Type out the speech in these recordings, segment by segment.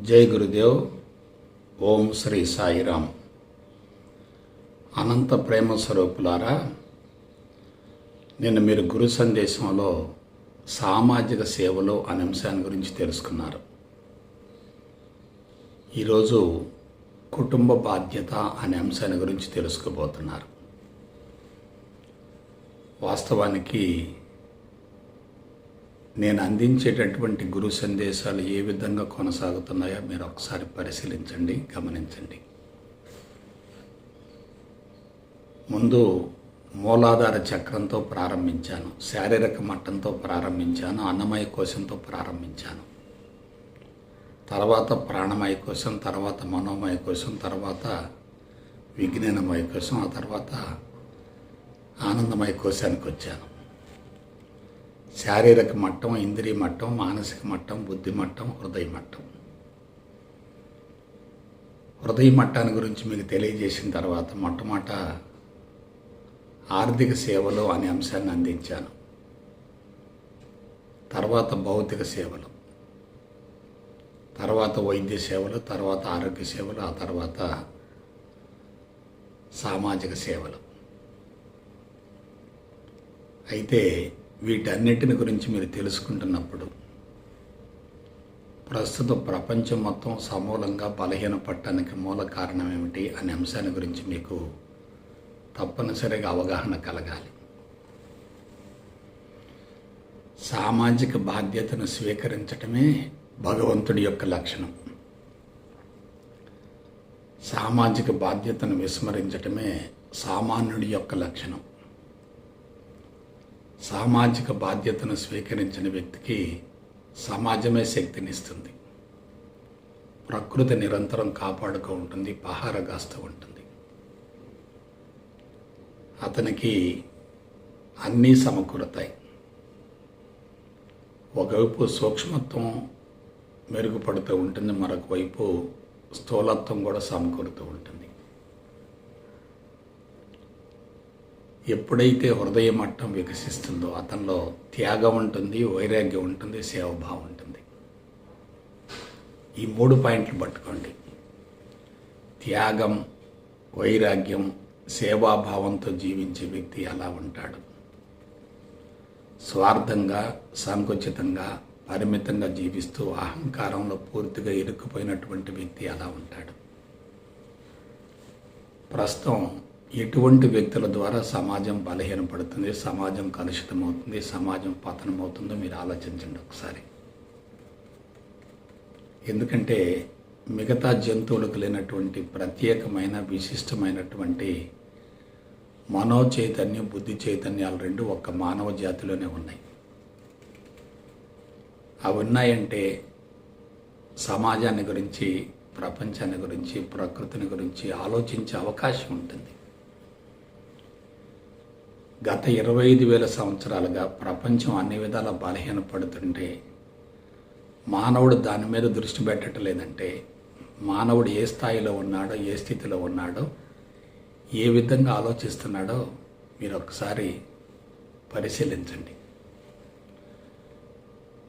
జై గురుదేవ్. ఓం శ్రీ సాయిరామ్. అనంత ప్రేమ స్వరూపులారా, నిన్న మీరు గురు సందేశంలో సామాజిక సేవలు అనే అంశాన్ని గురించి తెలుసుకున్నారు. ఈరోజు కుటుంబ బాధ్యత అనే అంశాన్ని గురించి తెలుసుకోబోతున్నారు. వాస్తవానికి నేను అందించేటటువంటి గురు సందేశాలు ఏ విధంగా కొనసాగుతున్నాయో మీరు ఒకసారి పరిశీలించండి, గమనించండి. ముందు మూలాధార చక్రంతో ప్రారంభించాను, శారీరక మట్టంతో ప్రారంభించాను, అన్నమయ కోశంతో ప్రారంభించాను. తర్వాత ప్రాణమయ కోశం, తర్వాత మనోమయ కోశం, తర్వాత విజ్ఞానమయ కోశం, ఆ తర్వాత ఆనందమయ కోశానికి వచ్చాను. శారీరక మట్టం, ఇంద్రియ మట్టం, మానసిక మట్టం, బుద్ధి మట్టం, హృదయ మట్టం. హృదయ మట్టాన్ని గురించి మీకు తెలియజేసిన తర్వాత మొట్టమొదట ఆర్థిక సేవలు అనే అంశాన్ని అందించాను. తర్వాత భౌతిక సేవలు, తర్వాత వైద్య సేవలు, తర్వాత ఆరోగ్య సేవలు, ఆ తర్వాత సామాజిక సేవలు. అయితే వీటన్నిటిని గురించి మీరు తెలుసుకుంటున్నప్పుడు ప్రస్తుత ప్రపంచం మొత్తం సమూలంగా బలహీనపడటానికి మూల కారణం ఏమిటి అనే అంశాన్ని గురించి మీకు తప్పనిసరిగా అవగాహన కలగాలి. సామాజిక బాధ్యతను స్వీకరించటమే భగవంతుడి యొక్క లక్షణం. సామాజిక బాధ్యతను విస్మరించటమే సామాన్యుడి యొక్క లక్షణం. సామాజిక బాధ్యతను స్వీకరించిన వ్యక్తికి సమాజమే శక్తినిస్తుంది. ప్రకృతి నిరంతరం కాపాడుతూ ఉంటుంది, పహారగాస్తూ ఉంటుంది. అతనికి అన్నీ సమకూరుతాయి. ఒకవైపు సూక్ష్మత్వం మెరుగుపడుతూ ఉంటుంది, మరొక వైపు స్థూలత్వం కూడా సమకూరుతూ ఉంటుంది. ఎప్పుడైతే హృదయ మట్టం వికసిస్తుందో అతనిలో త్యాగం ఉంటుంది, వైరాగ్యం ఉంటుంది, సేవభావం ఉంటుంది. ఈ 3 పాయింట్లు పట్టుకోండి. త్యాగం, వైరాగ్యం, సేవాభావంతో జీవించే వ్యక్తి ఎలా ఉంటాడు? స్వార్థంగా, సంకుచితంగా, పరిమితంగా జీవిస్తూ అహంకారంలో పూర్తిగా ఇరుక్కుపోయినటువంటి వ్యక్తి ఎలా ఉంటాడు? ప్రస్తుతం ఎటువంటి వ్యక్తుల ద్వారా సమాజం బలహీనపడుతుంది, సమాజం కలుషితమవుతుంది, సమాజం పతనమవుతుందో మీరు ఆలోచించండి ఒకసారి. ఎందుకంటే మిగతా జంతువులకు లేనటువంటి ప్రత్యేకమైన విశిష్టమైనటువంటి మనో చైతన్యం, బుద్ధి చైతన్యాలు రెండు ఒక్క మానవ జాతిలోనే ఉన్నాయి. అవి ఉన్నాయంటే సమాజాన్ని గురించి, ప్రపంచాన్ని గురించి, ప్రకృతిని గురించి ఆలోచించే అవకాశం ఉంటుంది. గత 25,000 సంవత్సరాలుగా ప్రపంచం అన్ని విధాల బలహీనపడుతుంటే మానవుడు దాని మీద దృష్టి పెట్టడం లేదంటే మానవుడు ఏ స్థాయిలో ఉన్నాడో, ఏ స్థితిలో ఉన్నాడో, ఏ విధంగా ఆలోచిస్తున్నాడో మీరు ఒకసారి పరిశీలించండి.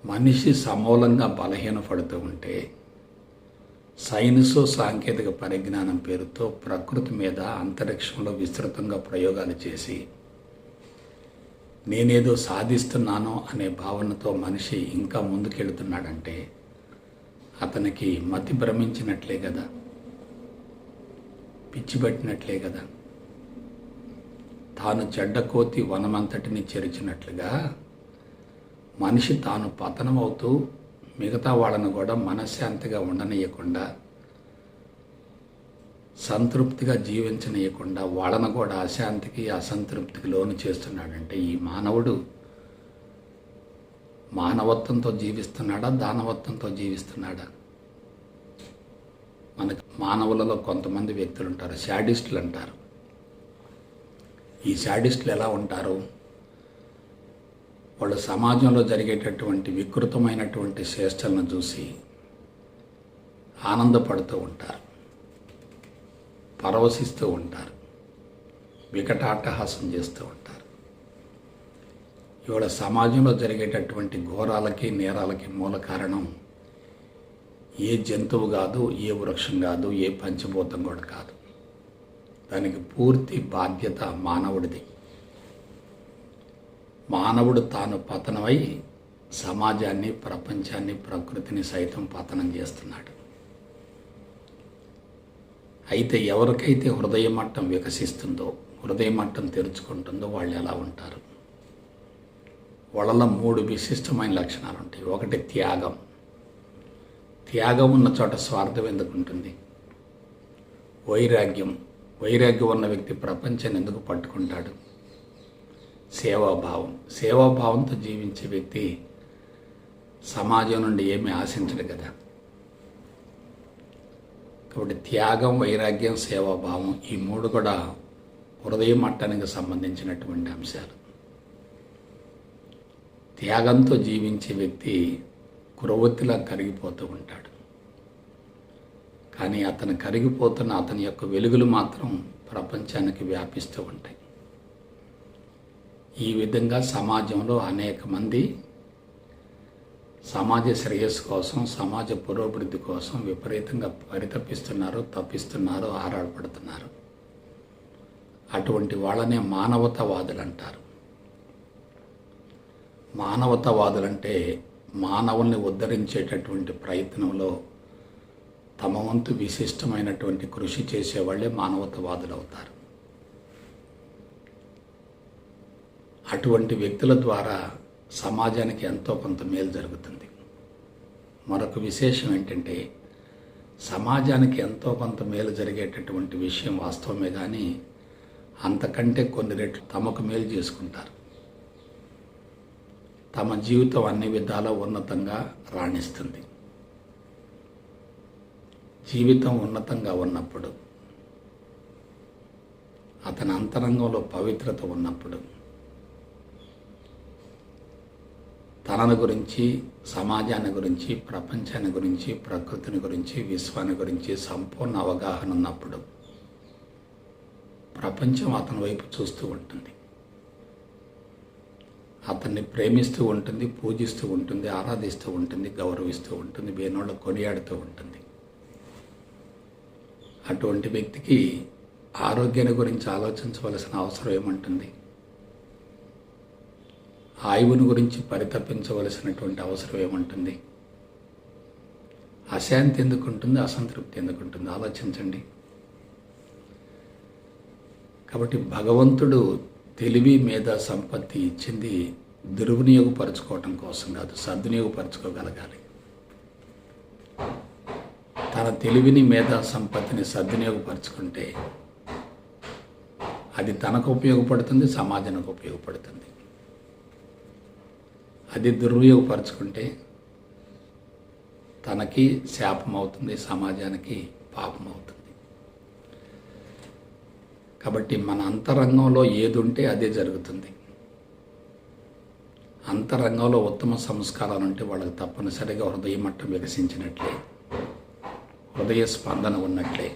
మనిషి సమూలంగా బలహీనపడుతూ ఉంటే సైన్సు, సాంకేతిక పరిజ్ఞానం పేరుతో ప్రకృతి మీద, అంతరిక్షంలో విస్తృతంగా ప్రయోగాలు చేసి నేనేదో సాధిస్తున్నాను అనే భావనతో మనిషి ఇంకా ముందుకెళ్తున్నాడంటే అతనికి మతి భ్రమించినట్లే కదా, పిచ్చిపెట్టినట్లే కదా. తాను చెడ్డ కోతి వనమంతటిని చెరిచినట్లుగా మనిషి తాను పతనమవుతూ మిగతా వాళ్ళను కూడా మనశ్శాంతిగా ఉండనీయకుండా, సంతృప్తిగా జీవించనీయకుండా వాళ్ళను కూడా అశాంతికి, అసంతృప్తికి లోను చేస్తున్నాడంటే ఈ మానవుడు మానవత్వంతో జీవిస్తున్నాడా, దానవత్వంతో జీవిస్తున్నాడా? మనకు మానవులలో కొంతమంది వ్యక్తులు ఉంటారు, శాడిస్టులు అంటారు. ఈ శాడిస్టులు ఎలా ఉంటారు? వాళ్ళు సమాజంలో జరిగేటటువంటి వికృతమైనటువంటి చేష్టలను చూసి ఆనందపడుతూ ఉంటారు, పరవశిస్తూ ఉంటారు, వికటాట్టహాసం చేస్తూ ఉంటారు. ఇవాళ సమాజంలో జరిగేటటువంటి ఘోరాలకి, నేరాలకి మూల కారణం ఏ జంతువు కాదు, ఏ వృక్షం కాదు, ఏ పంచభూతం కూడా కాదు. దానికి పూర్తి బాధ్యత మానవుడిది. మానవుడు తాను పతనమై సమాజాన్ని, ప్రపంచాన్ని, ప్రకృతిని సైతం పతనం చేస్తున్నాడు. అయితే ఎవరికైతే హృదయ మట్టం వికసిస్తుందో, హృదయ మట్టం తెరుచుకుంటుందో వాళ్ళు ఎలా ఉంటారు? వాళ్ళలో 3 విశిష్టమైన లక్షణాలు ఉంటాయి. ఒకటి త్యాగం. త్యాగం ఉన్న చోట స్వార్థం ఎందుకు ఉంటుంది? వైరాగ్యం. వైరాగ్యం ఉన్న వ్యక్తి ప్రపంచాన్ని ఎందుకు పట్టుకుంటాడు? సేవాభావం. సేవాభావంతో జీవించే వ్యక్తి సమాజం నుండి ఏమీ ఆశించడు కదా. కాబట్టి త్యాగం, వైరాగ్యం, సేవాభావం ఈ 3 కూడా హృదయ మట్టానికి సంబంధించినటువంటి అంశాలు. త్యాగంతో జీవించే వ్యక్తి కురవత్తిలా కరిగిపోతూ ఉంటాడు. కానీ అతను కరిగిపోతున్న అతని యొక్క వెలుగులు మాత్రం ప్రపంచానికి వ్యాపిస్తూ ఉంటాయి. ఈ విధంగా సమాజంలో అనేక మంది సమాజ శ్రేయస్సు కోసం, సమాజ పురోభివృద్ధి కోసం విపరీతంగా పరితపిస్తున్నారు, తప్పిస్తున్నారు, ఆరాటపడుతున్నారు. అటువంటి వాళ్ళనే మానవతావాదులు అంటారు. మానవతావాదులంటే మానవుల్ని ఉద్ధరించేటటువంటి ప్రయత్నంలో తమ వంతు విశిష్టమైనటువంటి కృషి చేసేవాళ్ళే మానవతావాదులు అవుతారు. అటువంటి వ్యక్తుల ద్వారా సమాజానికి ఎంతో కొంత మేలు జరుగుతుంది. మరొక విశేషం ఏంటంటే, సమాజానికి ఎంతో కొంత మేలు జరిగేటటువంటి విషయం వాస్తవమే, కానీ అంతకంటే కొన్ని రెట్లు తమకు మేలు చేసుకుంటారు. తమ జీవితం అన్ని విధాలా ఉన్నతంగా రాణిస్తుంది. జీవితం ఉన్నతంగా ఉన్నప్పుడు, అతని అంతరంగంలో పవిత్రత ఉన్నప్పుడు, తనను గురించి, సమాజాన్ని గురించి, ప్రపంచాన్ని గురించి, ప్రకృతిని గురించి, విశ్వాన్ని గురించి సంపూర్ణ అవగాహన ఉన్నప్పుడు ప్రపంచం అతని వైపు చూస్తూ ఉంటుంది. అతన్ని ప్రేమిస్తూ ఉంటుంది, పూజిస్తూ ఉంటుంది, ఆరాధిస్తూ ఉంటుంది, గౌరవిస్తూ ఉంటుంది, వేణోళ్ళు కొనియాడుతూ ఉంటుంది. అటువంటి వ్యక్తికి ఆరోగ్యాన్ని గురించి ఆలోచించవలసిన అవసరం ఏముంటుంది? ఆయువుని గురించి పరితపించవలసినటువంటి అవసరం ఏముంటుంది? అశాంతి ఎందుకు ఉంటుంది? అసంతృప్తి ఎందుకు ఉంటుంది? ఆలోచించండి. కాబట్టి భగవంతుడు తెలివి, మేధ, సంపత్తి ఇచ్చింది దుర్వినియోగపరచుకోవటం కోసం కాదు, సద్వినియోగపరచుకోగలగాలి. తన తెలివిని, మేధా సంపత్తిని సద్వినియోగపరచుకుంటే అది తనకు ఉపయోగపడుతుంది, సమాజానికి ఉపయోగపడుతుంది. అది దుర్వినియోగపరచుకుంటే తనకి శాపం అవుతుంది, సమాజానికి పాపం అవుతుంది. కాబట్టి మన అంతరంగంలో ఏది ఉంటే అదే జరుగుతుంది. అంతరంగంలో ఉత్తమ సంస్కారాలు ఉంటే వాళ్ళకి తప్పనిసరిగా హృదయ మట్టం వికసించినట్లే, హృదయ స్పందన ఉన్నట్లే.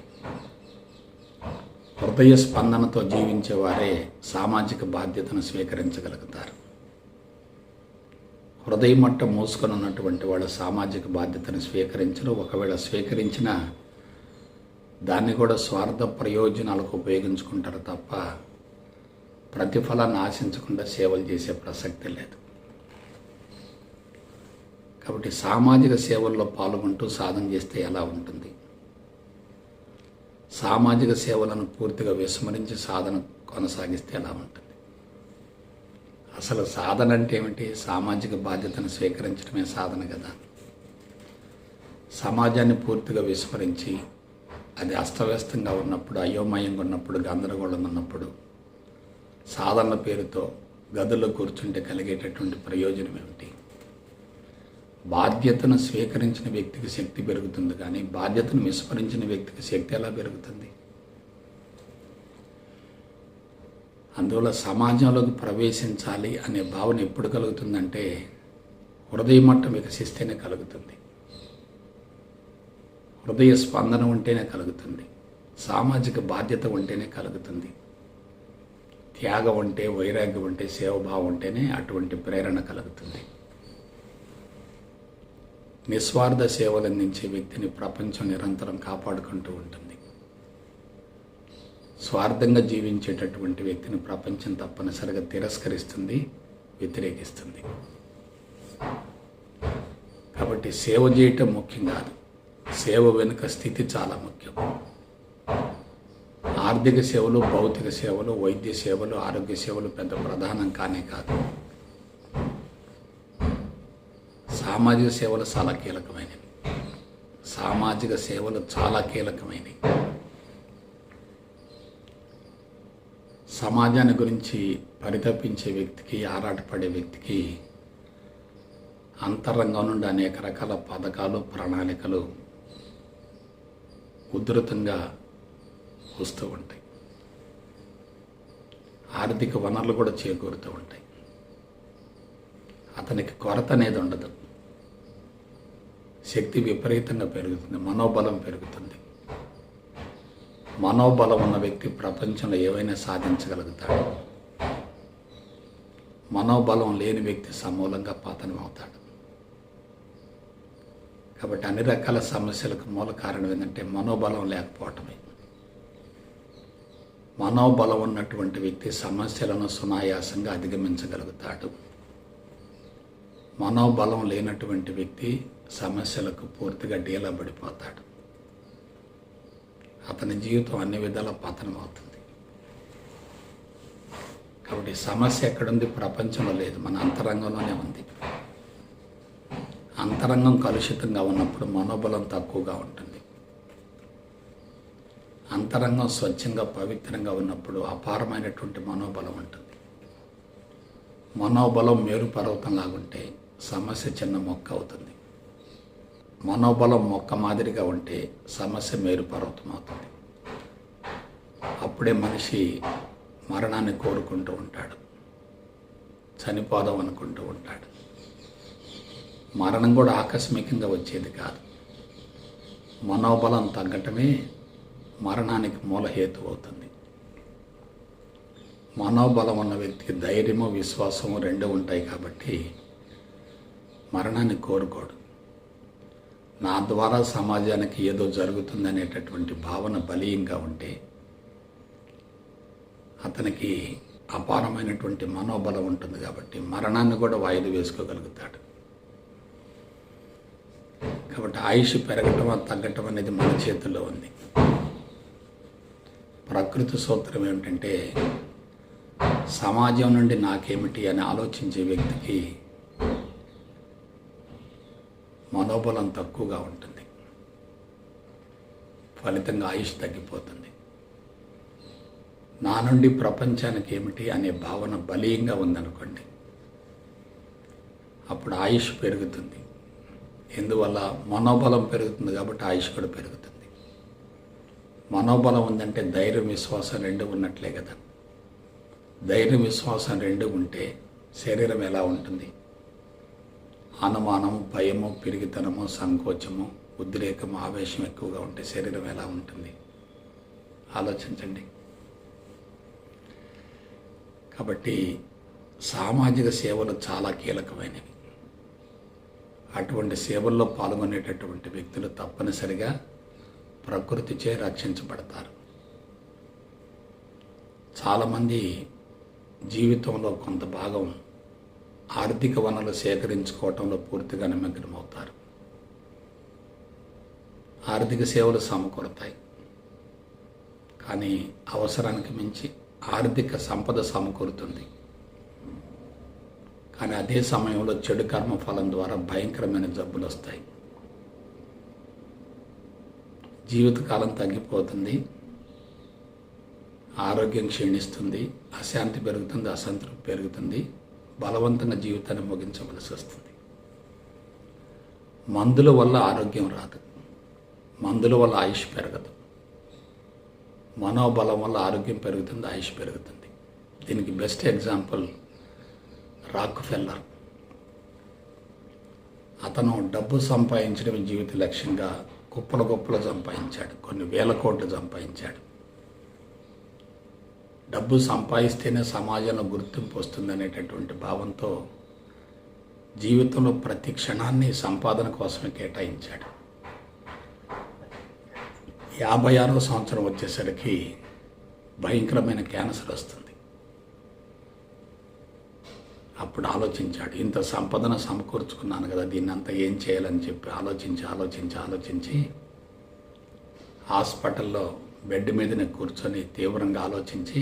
హృదయ స్పందనతో జీవించే వారే సామాజిక బాధ్యతను స్వీకరించగలుగుతారు. హృదయ మట్టం మూసుకొని ఉన్నటువంటి వాళ్ళు సామాజిక బాధ్యతను స్వీకరించరు. ఒకవేళ స్వీకరించినా దాన్ని కూడా స్వార్థ ప్రయోజనాలకు ఉపయోగించుకుంటారు తప్ప ప్రతిఫలాన్ని ఆశించకుండా సేవలు చేసే ప్రసక్తి లేదు. కాబట్టి సామాజిక సేవల్లో పాల్గొంటూ సాధన చేస్తే ఎలా ఉంటుంది? సామాజిక సేవలను పూర్తిగా విస్మరించి సాధన కొనసాగిస్తే ఎలా ఉంటుంది? అసలు సాధన అంటే ఏమిటి? సామాజిక బాధ్యతను స్వీకరించడమే సాధన కదా. సమాజాన్ని పూర్తిగా విస్మరించి అది అస్తవ్యస్తంగా ఉన్నప్పుడు, అయోమయంగా ఉన్నప్పుడు, గందరగోళంగా ఉన్నప్పుడు సాధనల పేరుతో గదుల్లో కూర్చుంటే కలిగేటటువంటి ప్రయోజనం ఏమిటి? బాధ్యతను స్వీకరించిన వ్యక్తికి శక్తి పెరుగుతుంది, కానీ బాధ్యతను విస్మరించిన వ్యక్తికి శక్తి ఎలా పెరుగుతుంది? అందువల్ల సమాజంలోకి ప్రవేశించాలి అనే భావన ఎప్పుడు కలుగుతుందంటే హృదయ మట్టం వికసిస్తేనే కలుగుతుంది. హృదయ స్పందన ఉంటేనే కలుగుతుంది. సామాజిక బాధ్యత ఉంటేనే కలుగుతుంది. త్యాగం ఉంటే, వైరాగ్యం ఉంటే, సేవభావం ఉంటేనే అటువంటి ప్రేరణ కలుగుతుంది. నిస్వార్థ సేవలు అందించే వ్యక్తిని ప్రపంచం నిరంతరం కాపాడుకుంటూ ఉంటుంది. స్వార్థంగా జీవించేటటువంటి వ్యక్తిని ప్రపంచం తప్పనిసరిగా తిరస్కరిస్తుంది, వ్యతిరేకిస్తుంది. కాబట్టి సేవ చేయటం ముఖ్యం కాదు, సేవ వెనుక స్థితి చాలా ముఖ్యం. ఆర్థిక సేవలు, భౌతిక సేవలు, వైద్య సేవలు, ఆరోగ్య సేవలు పెద్ద ప్రధానం కానే కాదు. సామాజిక సేవలు చాలా కీలకమైనవి. సామాజిక సేవలు చాలా కీలకమైనవి. సమాజాన్ని గురించి పరితపించే వ్యక్తికి, ఆరాటపడే వ్యక్తికి అంతరంగం నుండి అనేక రకాల పథకాలు, ప్రణాళికలు ఉధృతంగా వస్తూ ఉంటాయి. ఆర్థిక వనరులు కూడా చేకూరుతూ ఉంటాయి. అతనికి కొరత అనేది ఉండదు. శక్తి విపరీతంగా పెరుగుతుంది, మనోబలం పెరుగుతుంది. మనోబలం ఉన్న వ్యక్తి ప్రపంచంలో ఏవైనా సాధించగలుగుతాడు. మనోబలం లేని వ్యక్తి సమూలంగా పతనం అవుతాడు. కాబట్టి అన్ని రకాల సమస్యలకు మూల కారణం ఏంటంటే మనోబలం లేకపోవటమే. మనోబలం ఉన్నటువంటి వ్యక్తి సమస్యలను సునాయాసంగా అధిగమించగలుగుతాడు. మనోబలం లేనటువంటి వ్యక్తి సమస్యలకు పూర్తిగా డీలా పడిపోతాడు. అతని జీవితం అన్ని విధాల పతనం అవుతుంది. కాబట్టి సమస్య ఎక్కడుంది? ప్రపంచంలో లేదు, మన అంతరంగంలోనే ఉంది. అంతరంగం కలుషితంగా ఉన్నప్పుడు మనోబలం తక్కువగా ఉంటుంది. అంతరంగం స్వచ్ఛంగా, పవిత్రంగా ఉన్నప్పుడు అపారమైనటువంటి మనోబలం ఉంటుంది. మనోబలం మేరు పర్వతంలాగుంటే సమస్య చిన్న మొక్క అవుతుంది. మనోబలం మొక్క మాదిరిగా ఉంటే సమస్య మేరు పర్వతం అవుతుంది. అప్పుడే మనిషి మరణాన్ని కోరుకుంటూ ఉంటాడు, చనిపోదాం అనుకుంటూ ఉంటాడు. మరణం కూడా ఆకస్మికంగా వచ్చేది కాదు. మనోబలం తగ్గటమే మరణానికి మూలహేతు అవుతుంది. మనోబలం ఉన్న వ్యక్తికి ధైర్యము, విశ్వాసము రెండు ఉంటాయి కాబట్టి మరణాన్ని కోరుకోడు. నా ద్వారా సమాజానికి ఏదో జరుగుతుందనేటటువంటి భావన బలీయంగా ఉంటే అతనికి అపారమైనటువంటి మనోబలం ఉంటుంది కాబట్టి మరణాన్ని కూడా వాయిదా వేసుకోగలుగుతాడు. కాబట్టి ఆయుష్ పెరగటం, తగ్గటం అనేది మన చేతుల్లో ఉంది. ప్రకృతి సూత్రం ఏమిటంటే సమాజం నుండి నాకేమిటి అని ఆలోచించే వ్యక్తికి మనోబలం తక్కువగా ఉంటుంది, ఫలితంగా ఆయుష్ తగ్గిపోతుంది. నా నుండి ప్రపంచానికి ఏమిటి అనే భావన బలీయంగా ఉందనుకోండి, అప్పుడు ఆయుష్ పెరుగుతుంది. ఎందువల్ల? మనోబలం పెరుగుతుంది కాబట్టి ఆయుష్ కూడా పెరుగుతుంది. మనోబలం ఉందంటే ధైర్యం, విశ్వాసం రెండు ఉన్నట్లే కదా. ధైర్యం, విశ్వాసం రెండు ఉంటే శరీరం ఎలా ఉంటుంది? అనుమానం, భయము, పిరిగితనము, సంకోచము, ఉద్రేకము, ఆవేశం ఎక్కువగా ఉంటే శరీరం ఎలా ఉంటుంది? ఆలోచించండి. కాబట్టి సామాజిక సేవలు చాలా కీలకమైనవి. అటువంటి సేవల్లో పాల్గొనేటటువంటి వ్యక్తులు తప్పనిసరిగా ప్రకృతిచే రక్షించబడతారు. చాలామంది జీవితంలో కొంత భాగం ఆర్థిక వనరులు సేకరించుకోవటంలో పూర్తిగా నిమగ్నమవుతారు. ఆర్థిక సేవలు సమకూరుతాయి, కానీ అవసరానికి మించి ఆర్థిక సంపద సమకూరుతుంది. కానీ అదే సమయంలో చెడు కర్మఫలం ద్వారా భయంకరమైన జబ్బులు వస్తాయి. జీవితకాలం తగ్గిపోతుంది, ఆరోగ్యం క్షీణిస్తుంది, అశాంతి పెరుగుతుంది, అసంతృప్తి పెరుగుతుంది, బలవంతంగా జీవితాన్ని ముగించవలసి వస్తుంది. మందుల వల్ల ఆరోగ్యం రాదు, మందుల వల్ల ఆయుష్ పెరగదు. మనోబలం వల్ల ఆరోగ్యం పెరుగుతుంది, ఆయుష్ పెరుగుతుంది. దీనికి బెస్ట్ ఎగ్జాంపుల్ రాక్ఫెల్లర్. అతను డబ్బు సంపాదించడం జీవిత లక్ష్యంగా గొప్పలు సంపాదించాడు, కొన్ని వేల కోట్లు సంపాదించాడు. డబ్బు సంపాదిస్తేనే సమాజంలో గుర్తింపు వస్తుందనేటటువంటి భావంతో జీవితంలో ప్రతి క్షణాన్ని సంపాదన కోసమే కేటాయించాడు. 56వ సంవత్సరం వచ్చేసరికి భయంకరమైన క్యాన్సర్ వస్తుంది. అప్పుడు ఆలోచించాడు, ఇంత సంపదను సమకూర్చుకున్నాను కదా, దీన్ని అంతా ఏం చేయాలని చెప్పి ఆలోచించి హాస్పిటల్లో బెడ్ మీదనే కూర్చొని తీవ్రంగా ఆలోచించి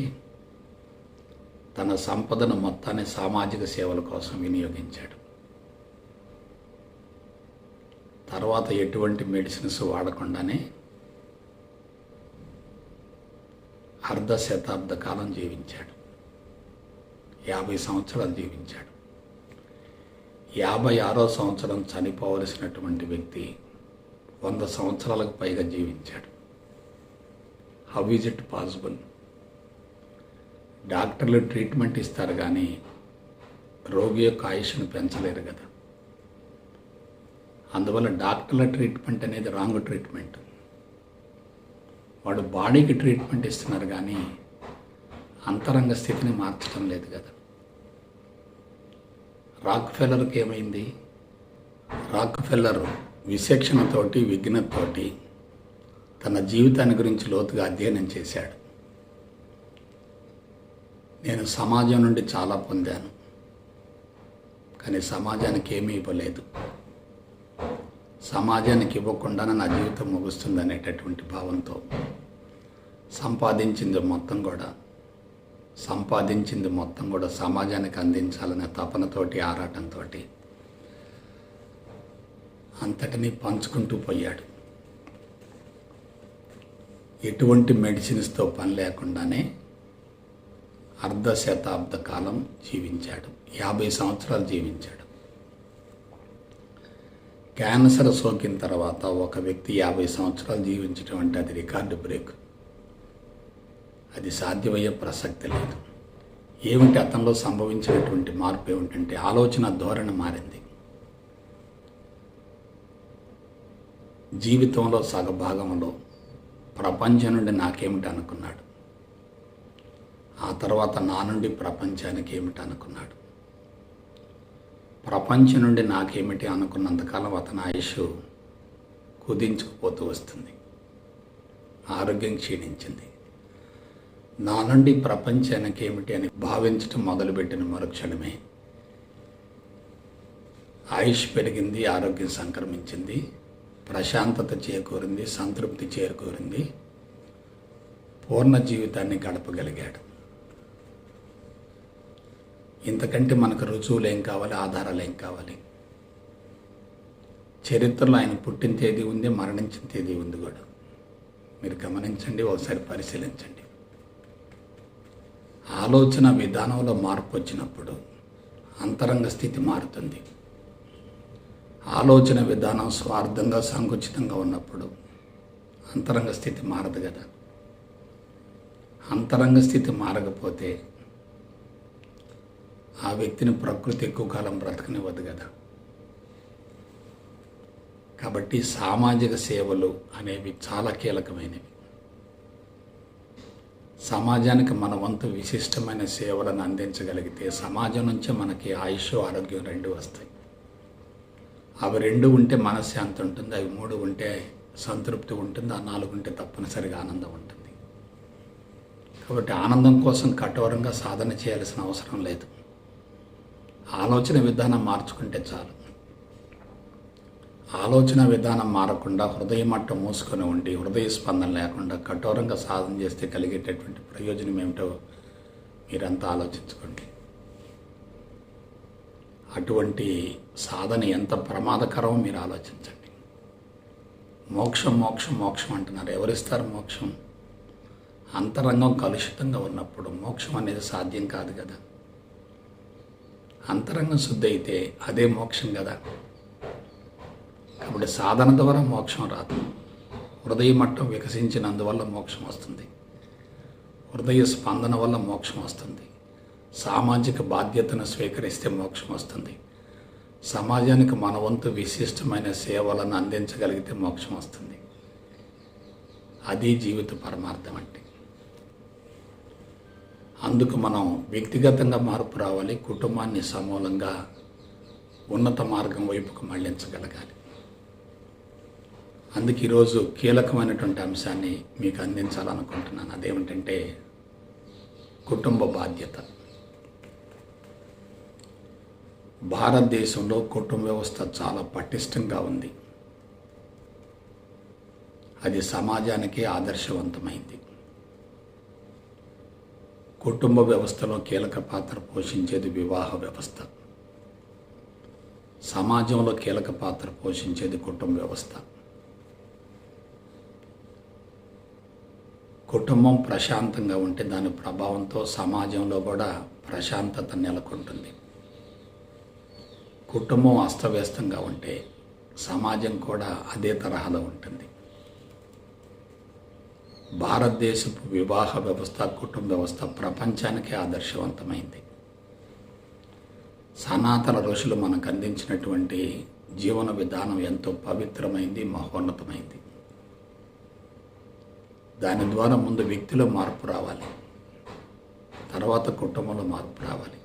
తన సంపదను మొత్తాన్ని సామాజిక సేవల కోసం వినియోగించాడు. తర్వాత ఎటువంటి మెడిసిన్స్ వాడకుండానే అర్ధ శతాబ్ద కాలం జీవించాడు. 50 సంవత్సరాలు జీవించాడు. 56వ సంవత్సరం చనిపోవలసినటువంటి వ్యక్తి 100 సంవత్సరాలకు పైగా జీవించాడు. How is it possible? డాక్టర్లు ట్రీట్మెంట్ ఇస్తారు కానీ రోగి యొక్క ఆయుష్ను పెంచలేరు కదా. అందువల్ల డాక్టర్ల ట్రీట్మెంట్ అనేది రాంగ్ ట్రీట్మెంట్. వాడు బాడీకి ట్రీట్మెంట్ ఇస్తున్నారు కానీ అంతరంగ స్థితిని మార్చడం లేదు కదా. రాక్ఫెల్లర్కి ఏమైంది? రాక్ఫెల్లర్ విచక్షణతోటి విజ్ఞతతోటి తన జీవితాన్ని గురించి లోతుగా అధ్యయనం చేశాడు. నేను సమాజం నుండి చాలా పొందాను, కానీ సమాజానికి ఏమీ ఇవ్వలేదు. సమాజానికి ఇవ్వకుండానే నా జీవితం ముగుస్తుంది అనేటటువంటి భావంతో సంపాదించింది మొత్తం కూడా సమాజానికి అందించాలనే తపనతోటి ఆరాటంతో అంతటినీ పంచుకుంటూ పోయాడు. ఎటువంటి మెడిసిన్స్తో పని లేకుండానే అర్ధ శతాబ్ద కాలం జీవించాడు. 50 సంవత్సరాలు జీవించాడు. క్యాన్సర్ సోకిన తర్వాత ఒక వ్యక్తి 50 సంవత్సరాలు జీవించడం అంటే అది రికార్డు బ్రేక్. అది సాధ్యమయ్యే ప్రసక్తి లేదు. ఏమిటి అతనిలో సంభవించినటువంటి మార్పు ఏమిటంటే ఆలోచన ధోరణి మారింది. జీవితంలో సగభాగంలో ప్రపంచం నుండి నాకేమిటి అనుకున్నాడు. ఆ తర్వాత నా నుండి ప్రపంచానికి ఏమిటి అనుకున్నాడు. ప్రపంచం నుండి నాకేమిటి అనుకున్నంతకాలం అతని ఆయుష్ కుదించుకుపోతూ వస్తుంది. ఆరోగ్యం క్షీణించింది. నా నుండి ప్రపంచానికి ఏమిటి అని భావించడం మొదలుపెట్టిన మరుక్షణమే ఆయుష్ పెరిగింది, ఆరోగ్యం సంక్రమించింది, ప్రశాంతత చేకూరింది, సంతృప్తి చేకూరింది, పూర్ణ జీవితాన్ని గడపగలిగాడు. ఇంతకంటే మనకు రుజువులు ఏం కావాలి, ఆధారాలు ఏం కావాలి? చరిత్రలో ఆయన పుట్టిన తేదీ ఉంది, మరణించిన తేదీ ఉంది కూడా. మీరు గమనించండి, ఒకసారి పరిశీలించండి. ఆలోచన విధానంలో మార్పు వచ్చినప్పుడు అంతరంగ స్థితి మారుతుంది. ఆలోచన విధానం స్వార్థంగా సంకుచితంగా ఉన్నప్పుడు అంతరంగ స్థితి మారదు కదా. అంతరంగ స్థితి మారకపోతే ఆ వ్యక్తిని ప్రకృతి ఎక్కువ కాలం బ్రతకనివ్వదు కదా. కాబట్టి సామాజిక సేవలు అనేవి చాలా కీలకమైనవి. సమాజానికి మన వంతు విశిష్టమైన సేవలను అందించగలిగితే సమాజం నుంచే మనకి ఆయుష్, ఆరోగ్యం 2 వస్తాయి. అవి 2 ఉంటే మనశ్శాంతి ఉంటుంది, అవి 3 ఉంటే సంతృప్తి ఉంటుంది, ఆ 4 ఉంటే తప్పనిసరిగా ఆనందం ఉంటుంది. కాబట్టి ఆనందం కోసం కఠోరంగా సాధన చేయాల్సిన అవసరం లేదు. ఆలోచన విధానం మార్చుకుంటే చాలు. ఆలోచన విధానం మారకుండా హృదయ మట్టం మూసుకొని ఉండి హృదయ స్పందన లేకుండా కఠోరంగా సాధన చేస్తే కలిగేటటువంటి ప్రయోజనం ఏమిటో మీరంతా ఆలోచించుకోండి. అటువంటి సాధన ఎంత ప్రమాదకరమో మీరు ఆలోచించండి. మోక్షం మోక్షం మోక్షం అంటున్నారు. ఎవరిస్తారు మోక్షం? అంతరంగం కలుషితంగా ఉన్నప్పుడు మోక్షం అనేది సాధ్యం కాదు కదా. అంతరంగం శుద్ధి అయితే అదే మోక్షం కదా. కాబట్టి సాధన ద్వారా మోక్షం రాదు. హృదయ మట్టం వికసించినందువల్ల మోక్షం వస్తుంది. హృదయ స్పందన వల్ల మోక్షం వస్తుంది. సామాజిక బాధ్యతను స్వీకరిస్తే మోక్షం వస్తుంది. సమాజానికి మన వంతు విశిష్టమైన సేవలను అందించగలిగితే మోక్షం వస్తుంది. అది జీవిత పరమార్థం అంటే. అందుకు మనం వ్యక్తిగతంగా మార్పు రావాలి. కుటుంబాన్ని సమూలంగా ఉన్నత మార్గం వైపుకు మళ్లించగలగాలి. అందుకే ఈరోజు కీలకమైనటువంటి అంశాన్ని మీకు అందించాలనుకుంటున్నాను. అదేమిటంటే కుటుంబ బాధ్యత. భారతదేశంలో కుటుంబ వ్యవస్థ చాలా పటిష్టంగా ఉంది. అది సమాజానికి ఆదర్శవంతమైంది. కుటుంబ వ్యవస్థలో కీలక పాత్ర పోషించేది వివాహ వ్యవస్థ. సమాజంలో కీలక పాత్ర పోషించేది కుటుంబ వ్యవస్థ. కుటుంబం ప్రశాంతంగా ఉంటే దాని ప్రభావంతో సమాజంలో కూడా ప్రశాంతత నెలకొంటుంది. కుటుంబం అస్తవ్యస్తంగా ఉంటే సమాజం కూడా అదే తరహాలో ఉంటుంది. భారతదేశపు వివాహ వ్యవస్థ, కుటుంబ వ్యవస్థ ప్రపంచానికి ఆదర్శవంతమైంది. సనాతన ఋషులు మనకు అందించినటువంటి జీవన విధానం ఎంతో పవిత్రమైంది, మహోన్నతమైంది. దాని ద్వారా ముందు వ్యక్తిలో మార్పు రావాలి, తర్వాత కుటుంబంలో మార్పు రావాలి.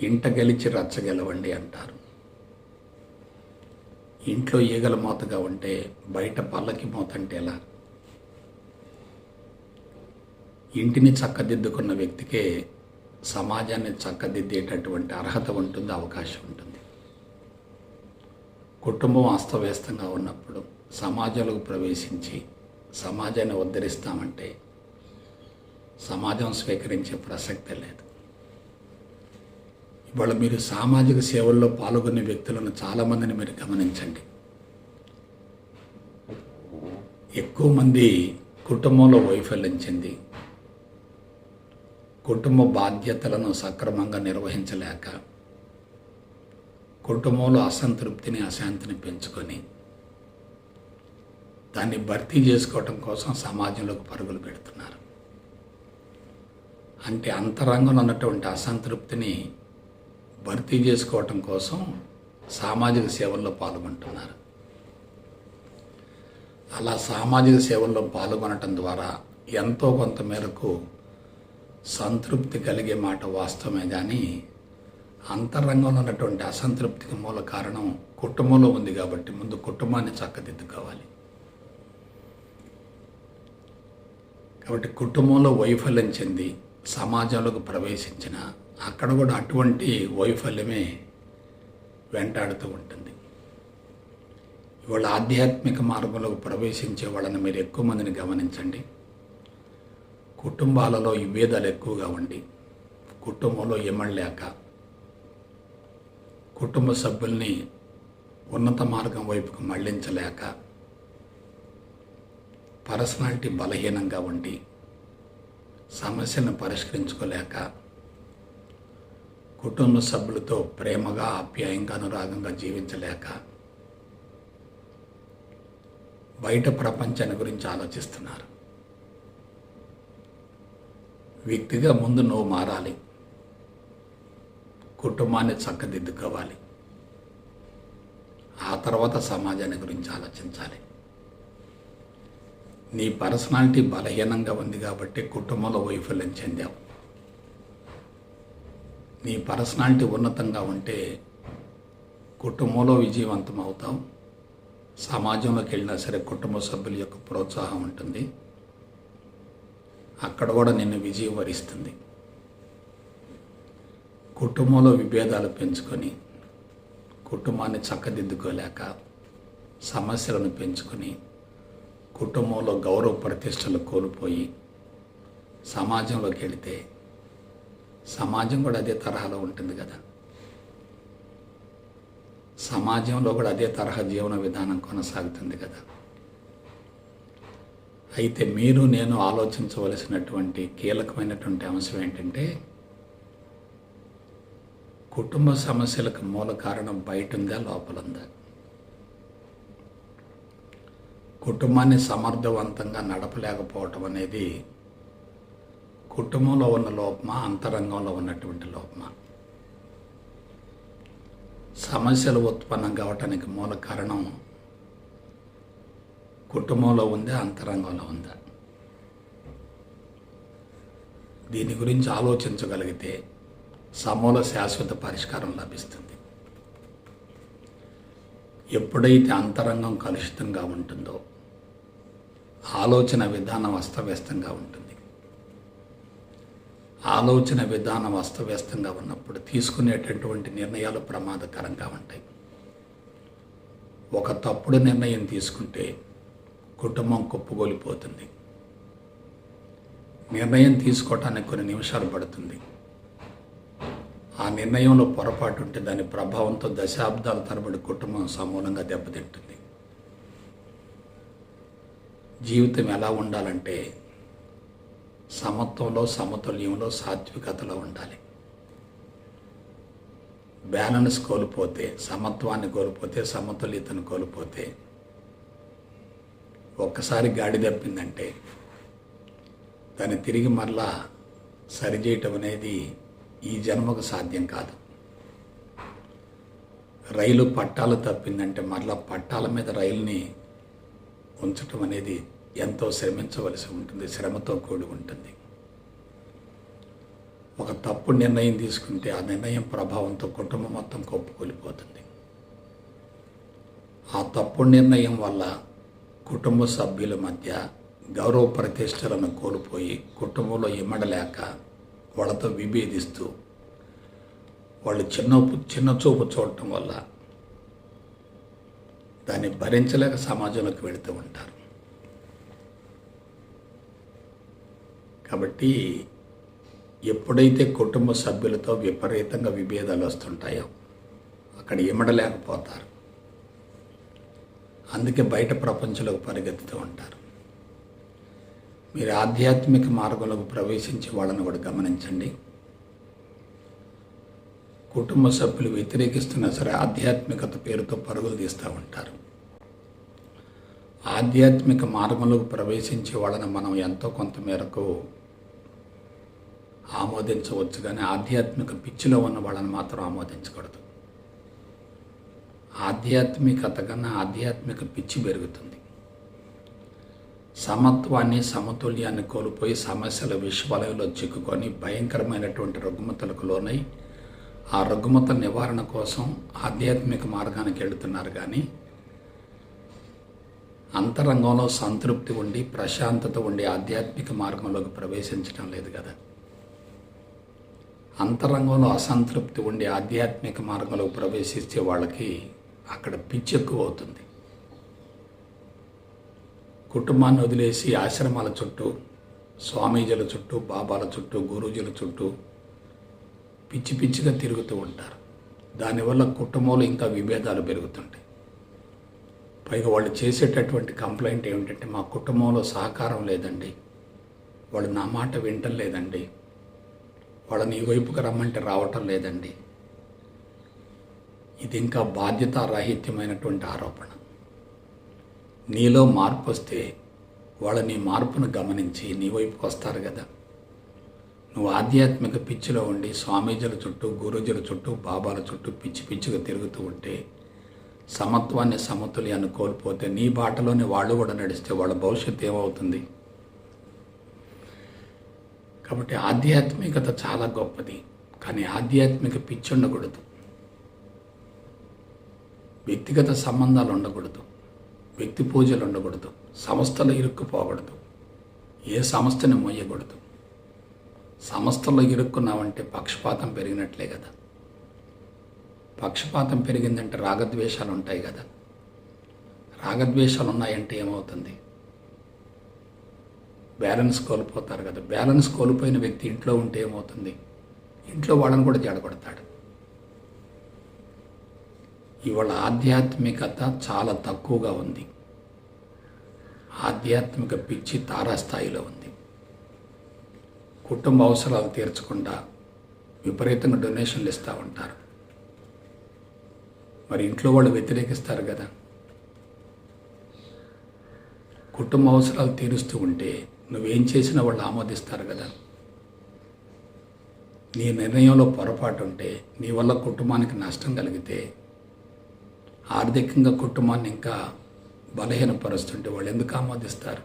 ఇంట గెలిచి రచ్చ గెలవండి అంటారు. ఇంట్లో ఈగల మోతగా ఉంటే బయట పల్లకి మోత అంటే ఎలా? ఇంటిని చక్కదిద్దుకున్న వ్యక్తికే సమాజాన్ని చక్కదిద్దేటటువంటి అర్హత ఉంటుంది, అవకాశం ఉంటుంది. కుటుంబం అస్తవ్యస్తంగా ఉన్నప్పుడు సమాజంలోకి ప్రవేశించి సమాజాన్ని ఉద్ధరిస్తామంటే సమాజం స్వీకరించే ప్రసక్తే లేదు. ఇవాళ మీరు సామాజిక సేవల్లో పాల్గొనే వ్యక్తులను చాలామందిని మీరు గమనించండి. ఎక్కువ మంది కుటుంబంలో వైఫల్యం చెంది కుటుంబ బాధ్యతలను సక్రమంగా నిర్వహించలేక కుటుంబంలో అసంతృప్తిని, అశాంతిని పెంచుకొని దాన్ని భర్తీ చేసుకోవటం కోసం సమాజంలోకి పరుగులు పెడుతున్నారు. అంటే అంతరంగంలో ఉన్నటువంటి అసంతృప్తిని భర్తీ చేసుకోవటం కోసం సామాజిక సేవల్లో పాల్గొంటున్నారు. అలా సామాజిక సేవల్లో పాల్గొనటం ద్వారా ఎంతో కొంత మేరకు సంతృప్తి కలిగే మాట వాస్తవమే, కానీ అంతరంగంలో ఉన్నటువంటి అసంతృప్తికి మూల కారణం కుటుంబంలో ఉంది. కాబట్టి ముందు కుటుంబాన్ని చక్కదిద్దుకోవాలి. కాబట్టి కుటుంబంలో వైఫల్యం చెంది సమాజంలోకి ప్రవేశించిన అక్కడ కూడా అటువంటి వైఫల్యమే వెంటాడుతూ ఉంటుంది. ఇవాళ ఆధ్యాత్మిక మార్గంలోకి ప్రవేశించే వాళ్ళని మీరు ఎక్కువ మందిని గమనించండి. కుటుంబాలలో విభేదాలు ఎక్కువగా ఉండి కుటుంబంలో ఎమడలేక కుటుంబ సభ్యుల్ని ఉన్నత మార్గం వైపుకు మళ్లించలేక పర్సనాలిటీ బలహీనంగా ఉండి సమస్యలను పరిష్కరించుకోలేక కుటుంబ సభ్యులతో ప్రేమగా, ఆప్యాయంగా, అనురాగంగా జీవించలేక బయట ప్రపంచాన్ని గురించి ఆలోచిస్తున్నారు. వ్యక్తిగా ముందు నువ్వు మారాలి, కుటుంబాన్ని చక్కదిద్దుకోవాలి, ఆ తర్వాత సమాజాన్ని గురించి ఆలోచించాలి. నీ పర్సనాలిటీ బలహీనంగా ఉంది కాబట్టి కుటుంబంలో వైఫల్యం చెందావు. నీ పర్సనాలిటీ ఉన్నతంగా ఉంటే కుటుంబంలో విజయవంతం అవుతావు. సమాజంలోకి వెళ్ళినా సరే కుటుంబ సభ్యుల యొక్క ప్రోత్సాహం ఉంటుంది, అక్కడ కూడా నిన్ను విజయం వరిస్తుంది. కుటుంబంలో విభేదాలు పెంచుకొని కుటుంబాన్ని చక్కదిద్దుకోలేక సమస్యలను పెంచుకొని కుటుంబంలో గౌరవ ప్రతిష్టలు కోల్పోయి సమాజంలోకి వెళితే సమాజం కూడా అదే తరహాలో ఉంటుంది కదా. సమాజంలో కూడా అదే తరహా జీవన విధానం కొనసాగుతుంది కదా. అయితే మీరు నేను ఆలోచించవలసినటువంటి కీలకమైనటువంటి అంశం ఏంటంటే కుటుంబ సమస్యలకు మూల కారణం బయట ఉందా, లోపల ఉందా? కుటుంబాన్ని సమర్థవంతంగా నడపలేకపోవటం అనేది కుటుంబంలో ఉన్న లోపమా, అంతరంగంలో ఉన్నటువంటి లోపమా? సమస్యలు ఉత్పన్నం కావటానికి మూల కారణం కుటుంబంలో ఉందా, అంతరంగంలో ఉందా? దీని గురించి ఆలోచించగలిగితే సమూల శాశ్వత పరిష్కారం లభిస్తుంది. ఎప్పుడైతే అంతరంగం కలుషితంగా ఉంటుందో ఆలోచన విధానం అస్తవ్యస్తంగా ఉంటుంది. ఆలోచన విధానం అస్తవ్యస్తంగా ఉన్నప్పుడు తీసుకునేటటువంటి నిర్ణయాలు ప్రమాదకరంగా ఉంటాయి. ఒక తప్పుడు నిర్ణయం తీసుకుంటే కుటుంబం కుప్పగొలిపోతుంది. నిర్ణయం తీసుకోవటానికి కొన్ని నిమిషాలు పడుతుంది. ఆ నిర్ణయంలో పొరపాటు ఉంటే దాని ప్రభావంతో దశాబ్దాల తరబడి కుటుంబం సమూలంగా దెబ్బతింటుంది. జీవితం ఎలా ఉండాలంటే సమత్వంలో, సమతుల్యంలో, సాత్వికతలో ఉండాలి. బ్యాలెన్స్ కోల్పోతే, సమత్వాన్ని కోల్పోతే, సమతుల్యతను కోల్పోతే, ఒక్కసారి గాడి తప్పిందంటే దాన్ని తిరిగి మరలా సరిచేయటం అనేది ఈ జన్మకు సాధ్యం కాదు. రైలు పట్టాలు తప్పిందంటే మరలా పట్టాల మీద రైలుని ఉంచటం అనేది ఎంతో శ్రమించవలసి ఉంటుంది, శ్రమతో కూడి ఉంటుంది. ఒక తప్పుడు నిర్ణయం తీసుకుంటే ఆ నిర్ణయం ప్రభావంతో కుటుంబం మొత్తం కొప్పుకొలిపోతుంది. ఆ తప్పుడు నిర్ణయం వల్ల కుటుంబ సభ్యుల మధ్య గౌరవ ప్రతిష్టలను కోల్పోయి కుటుంబంలో ఇమ్మడలేక వాళ్ళతో విభేదిస్తూ వాళ్ళు చిన్న చూపు చూడటం వల్ల దాన్ని భరించలేక సమాజంలోకి వెళుతూ ఉంటారు. కాబట్టి ఎప్పుడైతే కుటుంబ సభ్యులతో విపరీతంగా విభేదాలు వస్తుంటాయో అక్కడ ఇమడలేకపోతారు. అందుకే బయట ప్రపంచంలోకి పరిగెత్తుతూ ఉంటారు. మీరు ఆధ్యాత్మిక మార్గంలోకి ప్రవేశించే వాళ్ళని కూడా గమనించండి. కుటుంబ సభ్యులు వ్యతిరేకిస్తున్నా సరే ఆధ్యాత్మికత పేరుతో పరుగులు తీస్తూ ఉంటారు. ఆధ్యాత్మిక మార్గంలోకి ప్రవేశించే వాళ్ళని మనం ఎంతో కొంత మేరకు ఆమోదించవచ్చు, కానీ ఆధ్యాత్మిక పిచ్చిలో ఉన్న వాళ్ళని మాత్రం ఆమోదించకూడదు. ఆధ్యాత్మికత కన్నా ఆధ్యాత్మిక పిచ్చి పెరుగుతుంది. సమత్వాన్ని, సమతుల్యాన్ని కోల్పోయి సమస్యల విశ్వవలయంలో చిక్కుకొని భయంకరమైనటువంటి రుగ్మతలకు లోనై ఆ రుగ్మత నివారణ కోసం ఆధ్యాత్మిక మార్గానికి వెళుతున్నారు. కానీ అంతరంగంలో సంతృప్తి ఉండి ప్రశాంతత ఉండి ఆధ్యాత్మిక మార్గంలోకి ప్రవేశించడం లేదు కదా. అంతరంగంలో అసంతృప్తి ఉండి ఆధ్యాత్మిక మార్గంలోకి ప్రవేశించే వాళ్ళకి అక్కడ పిచ్చి ఎక్కువ అవుతుంది. కుటుంబాన్ని వదిలేసి ఆశ్రమాల చుట్టూ, స్వామీజీల చుట్టూ, బాబాల చుట్టూ, గురూజీల చుట్టూ పిచ్చి పిచ్చిగా తిరుగుతూ ఉంటారు. దానివల్ల కుటుంబంలో ఇంకా విభేదాలు పెరుగుతుంటాయి. పైగా వాళ్ళు చేసేటటువంటి కంప్లైంట్ ఏమిటంటే మా కుటుంబంలో సహకారం లేదండి, వాళ్ళు నా మాట వింటం లేదండి, వాళ్ళని ఈ వైపుకి రమ్మంటే రావటం లేదండి. ఇది ఇంకా బాధ్యతారాహిత్యమైనటువంటి ఆరోపణ. నీలో మార్పు వస్తే వాళ్ళు నీ మార్పును గమనించి నీ వైపుకి వస్తారు కదా. నువ్వు ఆధ్యాత్మిక పిచ్చిలో ఉండి స్వామీజీల చుట్టూ, గురూజీల చుట్టూ, బాబాల చుట్టూ పిచ్చి పిచ్చిగా తిరుగుతూ ఉంటే సమత్వాన్ని, సమతుల్యాన్ని కోల్పోతే నీ బాటలోనే వాళ్ళు కూడా నడిస్తే వాళ్ళ భవిష్యత్తు ఏమవుతుంది? కాబట్టి ఆధ్యాత్మికత చాలా గొప్పది, కానీ ఆధ్యాత్మిక పిచ్చి ఉండకూడదు. వ్యక్తిగత సంబంధాలు ఉండకూడదు, వ్యక్తి పూజలు ఉండకూడదు, సంస్థలో ఇరుక్కుపోకూడదు, ఏ సంస్థని మోయకూడదు. సంస్థలో ఇరుక్కున్నామంటే పక్షపాతం పెరిగినట్లే కదా. పక్షపాతం పెరిగిందంటే రాగద్వేషాలు ఉంటాయి కదా. రాగద్వేషాలు ఉన్నాయంటే ఏమవుతుంది? బ్యాలెన్స్ కోల్పోతారు కదా. బ్యాలెన్స్ కోల్పోయిన వ్యక్తి ఇంట్లో ఉంటే ఏమవుతుంది? ఇంట్లో వాళ్ళని కూడా జడగొడతాడు. ఇవాళ ఆధ్యాత్మికత చాలా తక్కువగా ఉంది. ఆధ్యాత్మిక పిచ్చి తారాస్థాయిలో ఉంది. కుటుంబ అవసరాలు తీర్చకుండా విపరీతంగా డొనేషన్లు ఇస్తూ ఉంటారు. మరి ఇంట్లో వాళ్ళు వ్యతిరేకిస్తారు కదా. కుటుంబ అవసరాలు తీరుస్తూ ఉంటే నువ్వేం చేసినా వాళ్ళు ఆమోదిస్తారు కదా. నీ నిర్ణయంలో పొరపాటు ఉంటే, నీ వల్ల కుటుంబానికి నష్టం కలిగితే, ఆర్థికంగా కుటుంబాన్ని ఇంకా బలహీనపరుస్తుంటే వాళ్ళు ఎందుకు ఆమోదిస్తారు?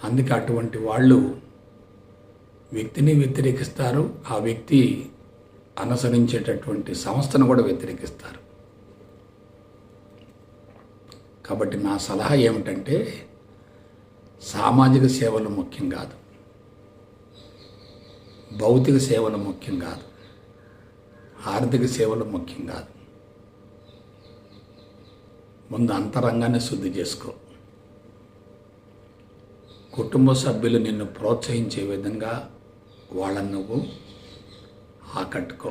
అందుకే అటువంటి వాళ్ళు వ్యక్తిని వ్యతిరేకిస్తారు, ఆ వ్యక్తి అనుసరించేటటువంటి సంస్థను కూడా వ్యతిరేకిస్తారు. కాబట్టి నా సలహా ఏమిటంటే, సామాజిక సేవలు ముఖ్యం కాదు, భౌతిక సేవలు ముఖ్యం కాదు, ఆర్థిక సేవలు ముఖ్యం కాదు. ముందు అంతరంగాన్ని శుద్ధి చేసుకో. కుటుంబ సభ్యులు నిన్ను ప్రోత్సహించే విధంగా వాళ్ళని నువ్వు ఆకట్టుకో.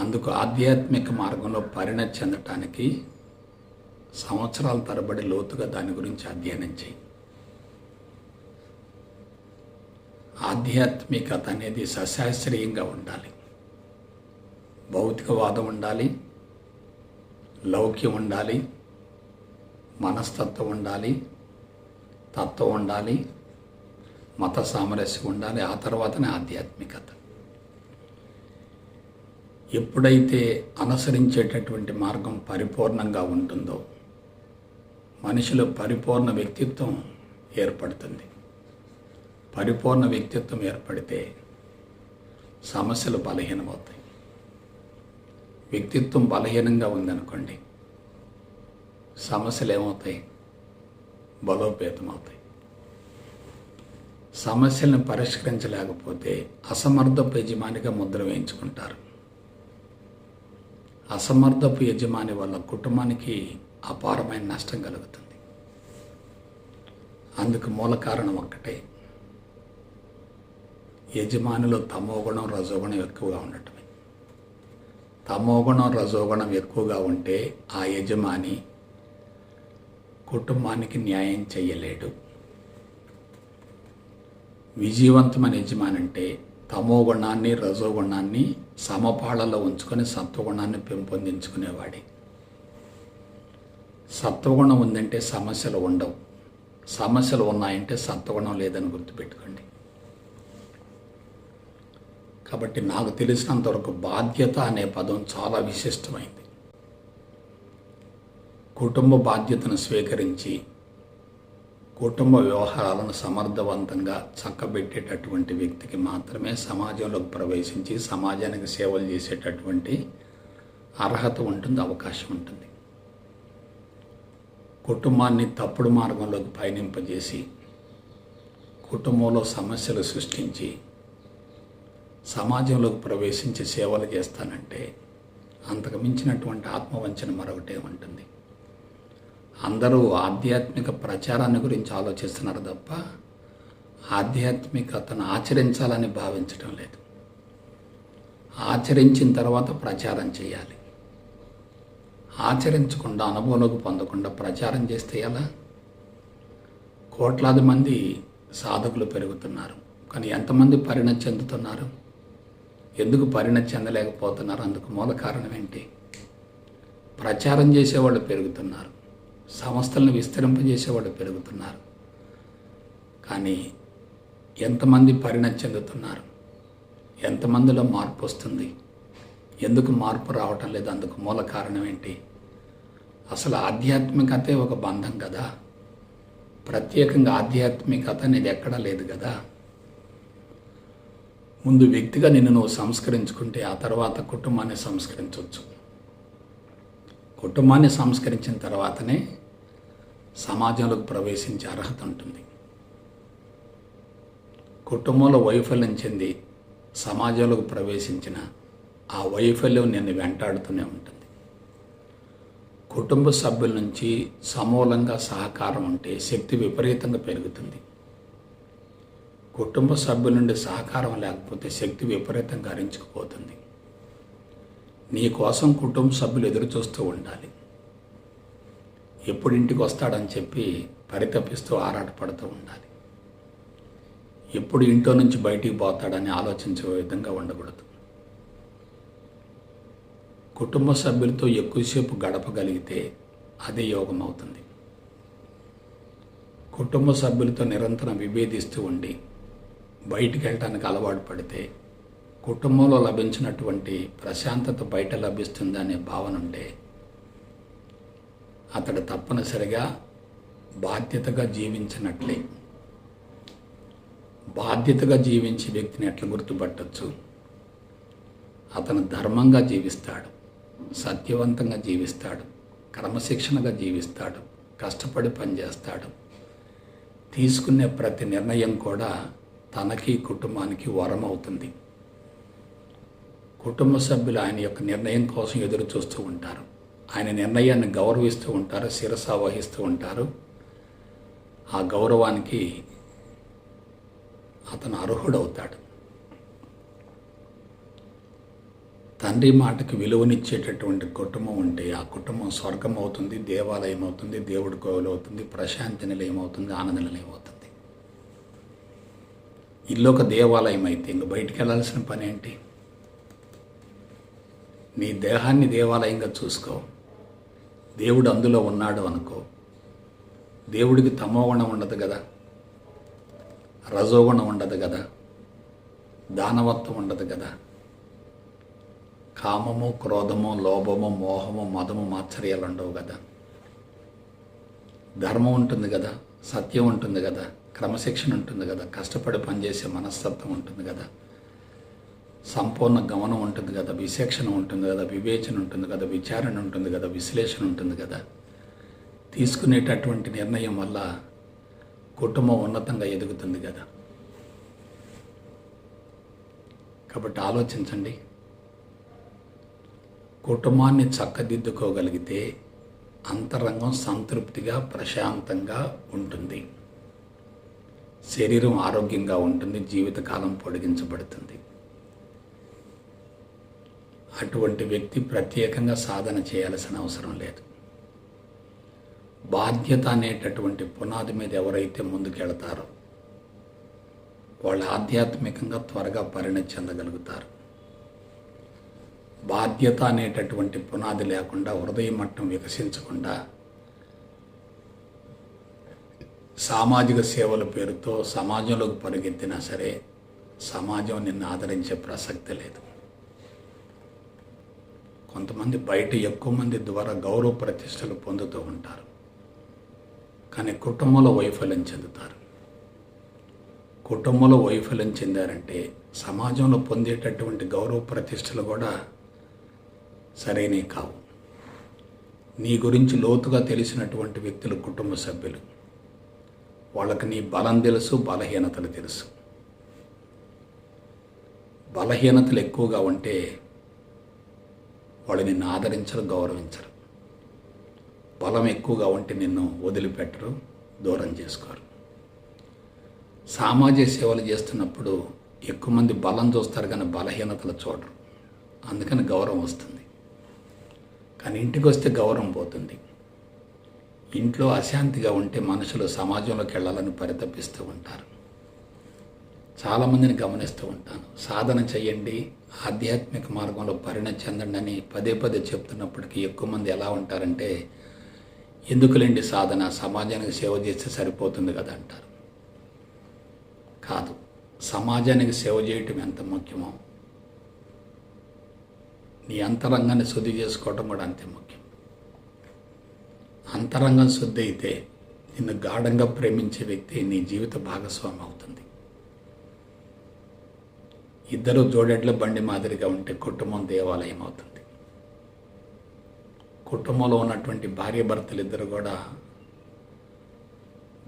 అందుకు ఆధ్యాత్మిక మార్గంలో పరిణతి చెందటానికి సంవత్సరాల తరబడి లోతుగా దాని గురించి అధ్యయనం చేయి. ఆధ్యాత్మికత అనేది సశాస్త్రీయంగా ఉండాలి. భౌతికవాదం ఉండాలి, లౌక్యం ఉండాలి, మనస్తత్వం ఉండాలి, తత్వం ఉండాలి, మత సామరస్యం ఉండాలి. ఆ తర్వాతనే ఆధ్యాత్మికత. ఎప్పుడైతే అనుసరించేటటువంటి మార్గం పరిపూర్ణంగా ఉంటుందో మనిషిలో పరిపూర్ణ వ్యక్తిత్వం ఏర్పడుతుంది. పరిపూర్ణ వ్యక్తిత్వం ఏర్పడితే సమస్యలు బలహీనమవుతాయి. వ్యక్తిత్వం బలహీనంగా ఉందనుకోండి, సమస్యలు ఏమవుతాయి? బలోపేతమవుతాయి. సమస్యలను పరిష్కరించలేకపోతే అసమర్థపు యజమానిగా ముద్ర వేయించుకుంటారు. అసమర్థపు యజమాని వల్ల కుటుంబానికి అపారమైన నష్టం కలుగుతుంది. అందుకు మూల కారణం ఒక్కటే, యజమానిలో తమోగుణం రజోగుణం ఎక్కువగా ఉండటమే. తమోగుణం రజోగుణం ఎక్కువగా ఉంటే ఆ యజమాని కుటుంబానికి న్యాయం చేయలేడు. విజయవంతమైన యజమాని అంటే తమోగుణాన్ని రజోగుణాన్ని సమపాళలో ఉంచుకొని సత్వగుణాన్ని పెంపొందించుకునేవాడే. సత్వగుణం ఉందంటే సమస్యలు ఉండవు, సమస్యలు ఉన్నాయంటే సత్వగుణం లేదని గుర్తుపెట్టుకోండి. కాబట్టి నాకు తెలిసినంతవరకు బాధ్యత అనే పదం చాలా విశిష్టమైంది. కుటుంబ బాధ్యతను స్వీకరించి కుటుంబ వ్యవహారాలను సమర్థవంతంగా చక్కబెట్టేటటువంటి వ్యక్తికి మాత్రమే సమాజంలోకి ప్రవేశించి సమాజానికి సేవలు చేసేటటువంటి అర్హత ఉంటుంది, అవకాశం ఉంటుంది. కుటుంబాన్ని తప్పుడు మార్గంలోకి పయనింపజేసి కుటుంబంలో సమస్యలు సృష్టించి సమాజంలోకి ప్రవేశించి సేవలు చేస్తానంటే అంతకు మించినటువంటి ఆత్మవంచన మరొకటే ఉంటుంది. అందరూ ఆధ్యాత్మిక ప్రచారాన్ని గురించి ఆలోచిస్తున్నారు తప్ప ఆధ్యాత్మికతను ఆచరించాలని భావించడం లేదు. ఆచరించిన తర్వాత ప్రచారం చేయాలి. ఆచరించకుండా అనుభవంలోకి పొందకుండా ప్రచారం చేస్తే ఎలా? కోట్లాది మంది సాధకులు పెరుగుతున్నారు, కానీ ఎంతమంది పరిణతి చెందుతున్నారు? ఎందుకు పరిణతి చెందలేకపోతున్నారు? అందుకు మూల కారణం ఏంటి? ప్రచారం చేసేవాళ్ళు పెరుగుతున్నారు, సంస్థలను విస్తరింపజేసేవాళ్ళు పెరుగుతున్నారు, కానీ ఎంతమంది పరిణతి చెందుతున్నారు? ఎంతమందిలో మార్పు వస్తుంది? ఎందుకు మార్పు రావటం లేదు? అందుకు మూల కారణం ఏంటి? అసలు ఆధ్యాత్మికతే ఒక బంధం కదా. ప్రత్యేకంగా ఆధ్యాత్మికత అనేది ఎక్కడా లేదు కదా. ముందు వ్యక్తిగా నిన్ను నువ్వు సంస్కరించుకుంటే ఆ తర్వాత కుటుంబాన్ని సంస్కరించవచ్చు. కుటుంబాన్ని సంస్కరించిన తర్వాతనే సమాజంలోకి ప్రవేశించే అర్హత ఉంటుంది. కుటుంబంలో వైఫల్యం చెంది సమాజంలోకి ప్రవేశించిన ఆ వైఫల్యం నిన్ను వెంటాడుతూనే ఉంటుంది. కుటుంబ సభ్యుల నుంచి సమూలంగా సహకారం ఉంటే శక్తి విపరీతంగా పెరుగుతుంది. కుటుంబ సభ్యుల నుండి సహకారం లేకపోతే శక్తి విపరీతంగా హరించుకుపోతుంది. నీ కోసం కుటుంబ సభ్యులు ఎదురు చూస్తూ ఉండాలి. ఎప్పుడు ఇంటికి వస్తాడని చెప్పి పరితపిస్తూ ఆరాటపడుతూ ఉండాలి. ఎప్పుడు ఇంట్లో నుంచి బయటికి పోతాడని ఆలోచించే విధంగా ఉండకూడదు. కుటుంబ సభ్యులతో ఎక్కువసేపు గడపగలిగితే అదే యోగం అవుతుంది. కుటుంబ సభ్యులతో నిరంతరం విభేదిస్తూ ఉండి బయటికి వెళ్ళటానికి అలవాటు పడితే కుటుంబంలో లభించినటువంటి ప్రశాంతత బయట లభిస్తుంది అనే భావన ఉంటే అతడు తప్పనిసరిగా బాధ్యతగా జీవించినట్లే. బాధ్యతగా జీవించే వ్యక్తిని ఎట్లా గుర్తుపట్టచ్చు? అతను ధర్మంగా జీవిస్తాడు, సత్యవంతంగా జీవిస్తాడు, క్రమశిక్షణగా జీవిస్తాడు, కష్టపడి పనిచేస్తాడు. తీసుకునే ప్రతి నిర్ణయం కూడా తనకి కుటుంబానికి వరం అవుతుంది. కుటుంబ సభ్యులు ఆయన యొక్క నిర్ణయం కోసం ఎదురు చూస్తూ ఉంటారు. ఆయన నిర్ణయాన్ని గౌరవిస్తూ ఉంటారు, శిరస వహిస్తూ ఉంటారు. ఆ గౌరవానికి అతను అర్హుడవుతాడు. తండ్రి మాటకి విలువనిచ్చేటటువంటి కుటుంబం ఉంటే ఆ కుటుంబం స్వర్గం అవుతుంది, దేవాలయం అవుతుంది, దేవుడి కోవెల అవుతుంది, ప్రశాంతి నిలయం అవుతుంది, ఆనంద నిలయం అవుతుంది. ఇల్లు ఒక దేవాలయం అయితే ఇంక బయటికి వెళ్ళాల్సిన పని ఏంటి? నీ దేహాన్ని దేవాలయంగా చూసుకో. దేవుడు అందులో ఉన్నాడు అనుకో. దేవుడికి తమోగుణం ఉండదు కదా, రజోగుణం ఉండదు కదా, దానవత్వం ఉండదు కదా, కామము, క్రోధము, లోభము, మోహము, మదము, మాత్సర్యాలు ఉండవు కదా. ధర్మం ఉంటుంది కదా, సత్యం ఉంటుంది కదా, క్రమశిక్షణ ఉంటుంది కదా, కష్టపడి పనిచేసే మనస్తత్వం ఉంటుంది కదా, సంపూర్ణ గమనం ఉంటుంది కదా, విశేషణ ఉంటుంది కదా, వివేచన ఉంటుంది కదా, విచారణ ఉంటుంది కదా, విశ్లేషణ ఉంటుంది కదా. తీసుకునేటటువంటి నిర్ణయం వల్ల కుటుంబం ఉన్నతంగా ఎదుగుతుంది కదా. కాబట్టి ఆలోచించండి. కుటుంబాన్ని చక్కదిద్దుకోగలిగితే అంతరంగం సంతృప్తిగా, ప్రశాంతంగా ఉంటుంది. శరీరం ఆరోగ్యంగా ఉంటుంది, జీవితకాలం పొడిగించబడుతుంది. అటువంటి వ్యక్తి ప్రత్యేకంగా సాధన చేయాల్సిన అవసరం లేదు. బాధ్యత అనేటటువంటి పునాది మీద ఎవరైతే ముందుకెళ్తారో వాళ్ళు ఆధ్యాత్మికంగా త్వరగా పరిణతి చెందగలుగుతారు. బాధ్యత అనేటటువంటి పునాది లేకుండా, హృదయ మట్టం వికసించకుండా సామాజిక సేవల పేరుతో సమాజంలోకి పరిగెత్తినా సరే సమాజం నిన్ను ఆదరించే ప్రసక్తి లేదు. కొంతమంది బయట ఎక్కువ మంది ద్వారా గౌరవ ప్రతిష్టలు పొందుతూ ఉంటారు, కానీ కుటుంబంలో వైఫల్యం చెందుతారు. కుటుంబంలో వైఫల్యం చెందారంటే సమాజంలో పొందేటటువంటి గౌరవ ప్రతిష్టలు కూడా సరైనవి కావు. నీ గురించి లోతుగా తెలిసినటువంటి వ్యక్తులు కుటుంబ సభ్యులు. వాళ్ళకి నీ బలం తెలుసు, బలహీనతలు తెలుసు. బలహీనతలు ఎక్కువగా ఉంటే వాళ్ళు నిన్ను ఆదరించరు, గౌరవించరు. బలం ఎక్కువగా ఉంటే నిన్ను వదిలిపెట్టరు, దూరం చేసుకోరు. సామాజిక సేవలు చేస్తున్నప్పుడు ఎక్కువ మంది బలం చూస్తారు కానీ బలహీనతలు చూడరు. అందుకని గౌరవం వస్తుంది. కానీ ఇంటికి వస్తే గౌరవం పోతుంది. ఇంట్లో అశాంతిగా ఉంటే మనుషులు సమాజంలోకి వెళ్ళాలని పరితపిస్తూ ఉంటారు. చాలామందిని గమనిస్తూ ఉంటాను. సాధన చేయండి, ఆధ్యాత్మిక మార్గంలో పరిణతి చెందండి అని పదే పదే చెప్తున్నప్పటికీ ఎక్కువ మంది ఎలా ఉంటారంటే, ఎందుకులేండి సాధన, సమాజానికి సేవ చేస్తే సరిపోతుంది కదా అంటారు. కాదు, సమాజానికి సేవ చేయటం ఎంత ముఖ్యమో నీ అంతరంగాన్ని శుద్ధి చేసుకోవటం కూడా అంతే ముఖ్యం. అంతరంగం శుద్ధి అయితే నిన్ను గాఢంగా ప్రేమించే వ్యక్తి నీ జీవిత భాగస్వామి అవుతుంది. ఇద్దరు జోడెడ్ల బండి మాదిరిగా ఉంటే కుటుంబం దేవాలయం అవుతుంది. కుటుంబంలో ఉన్నటువంటి భార్య భర్తలు ఇద్దరు కూడా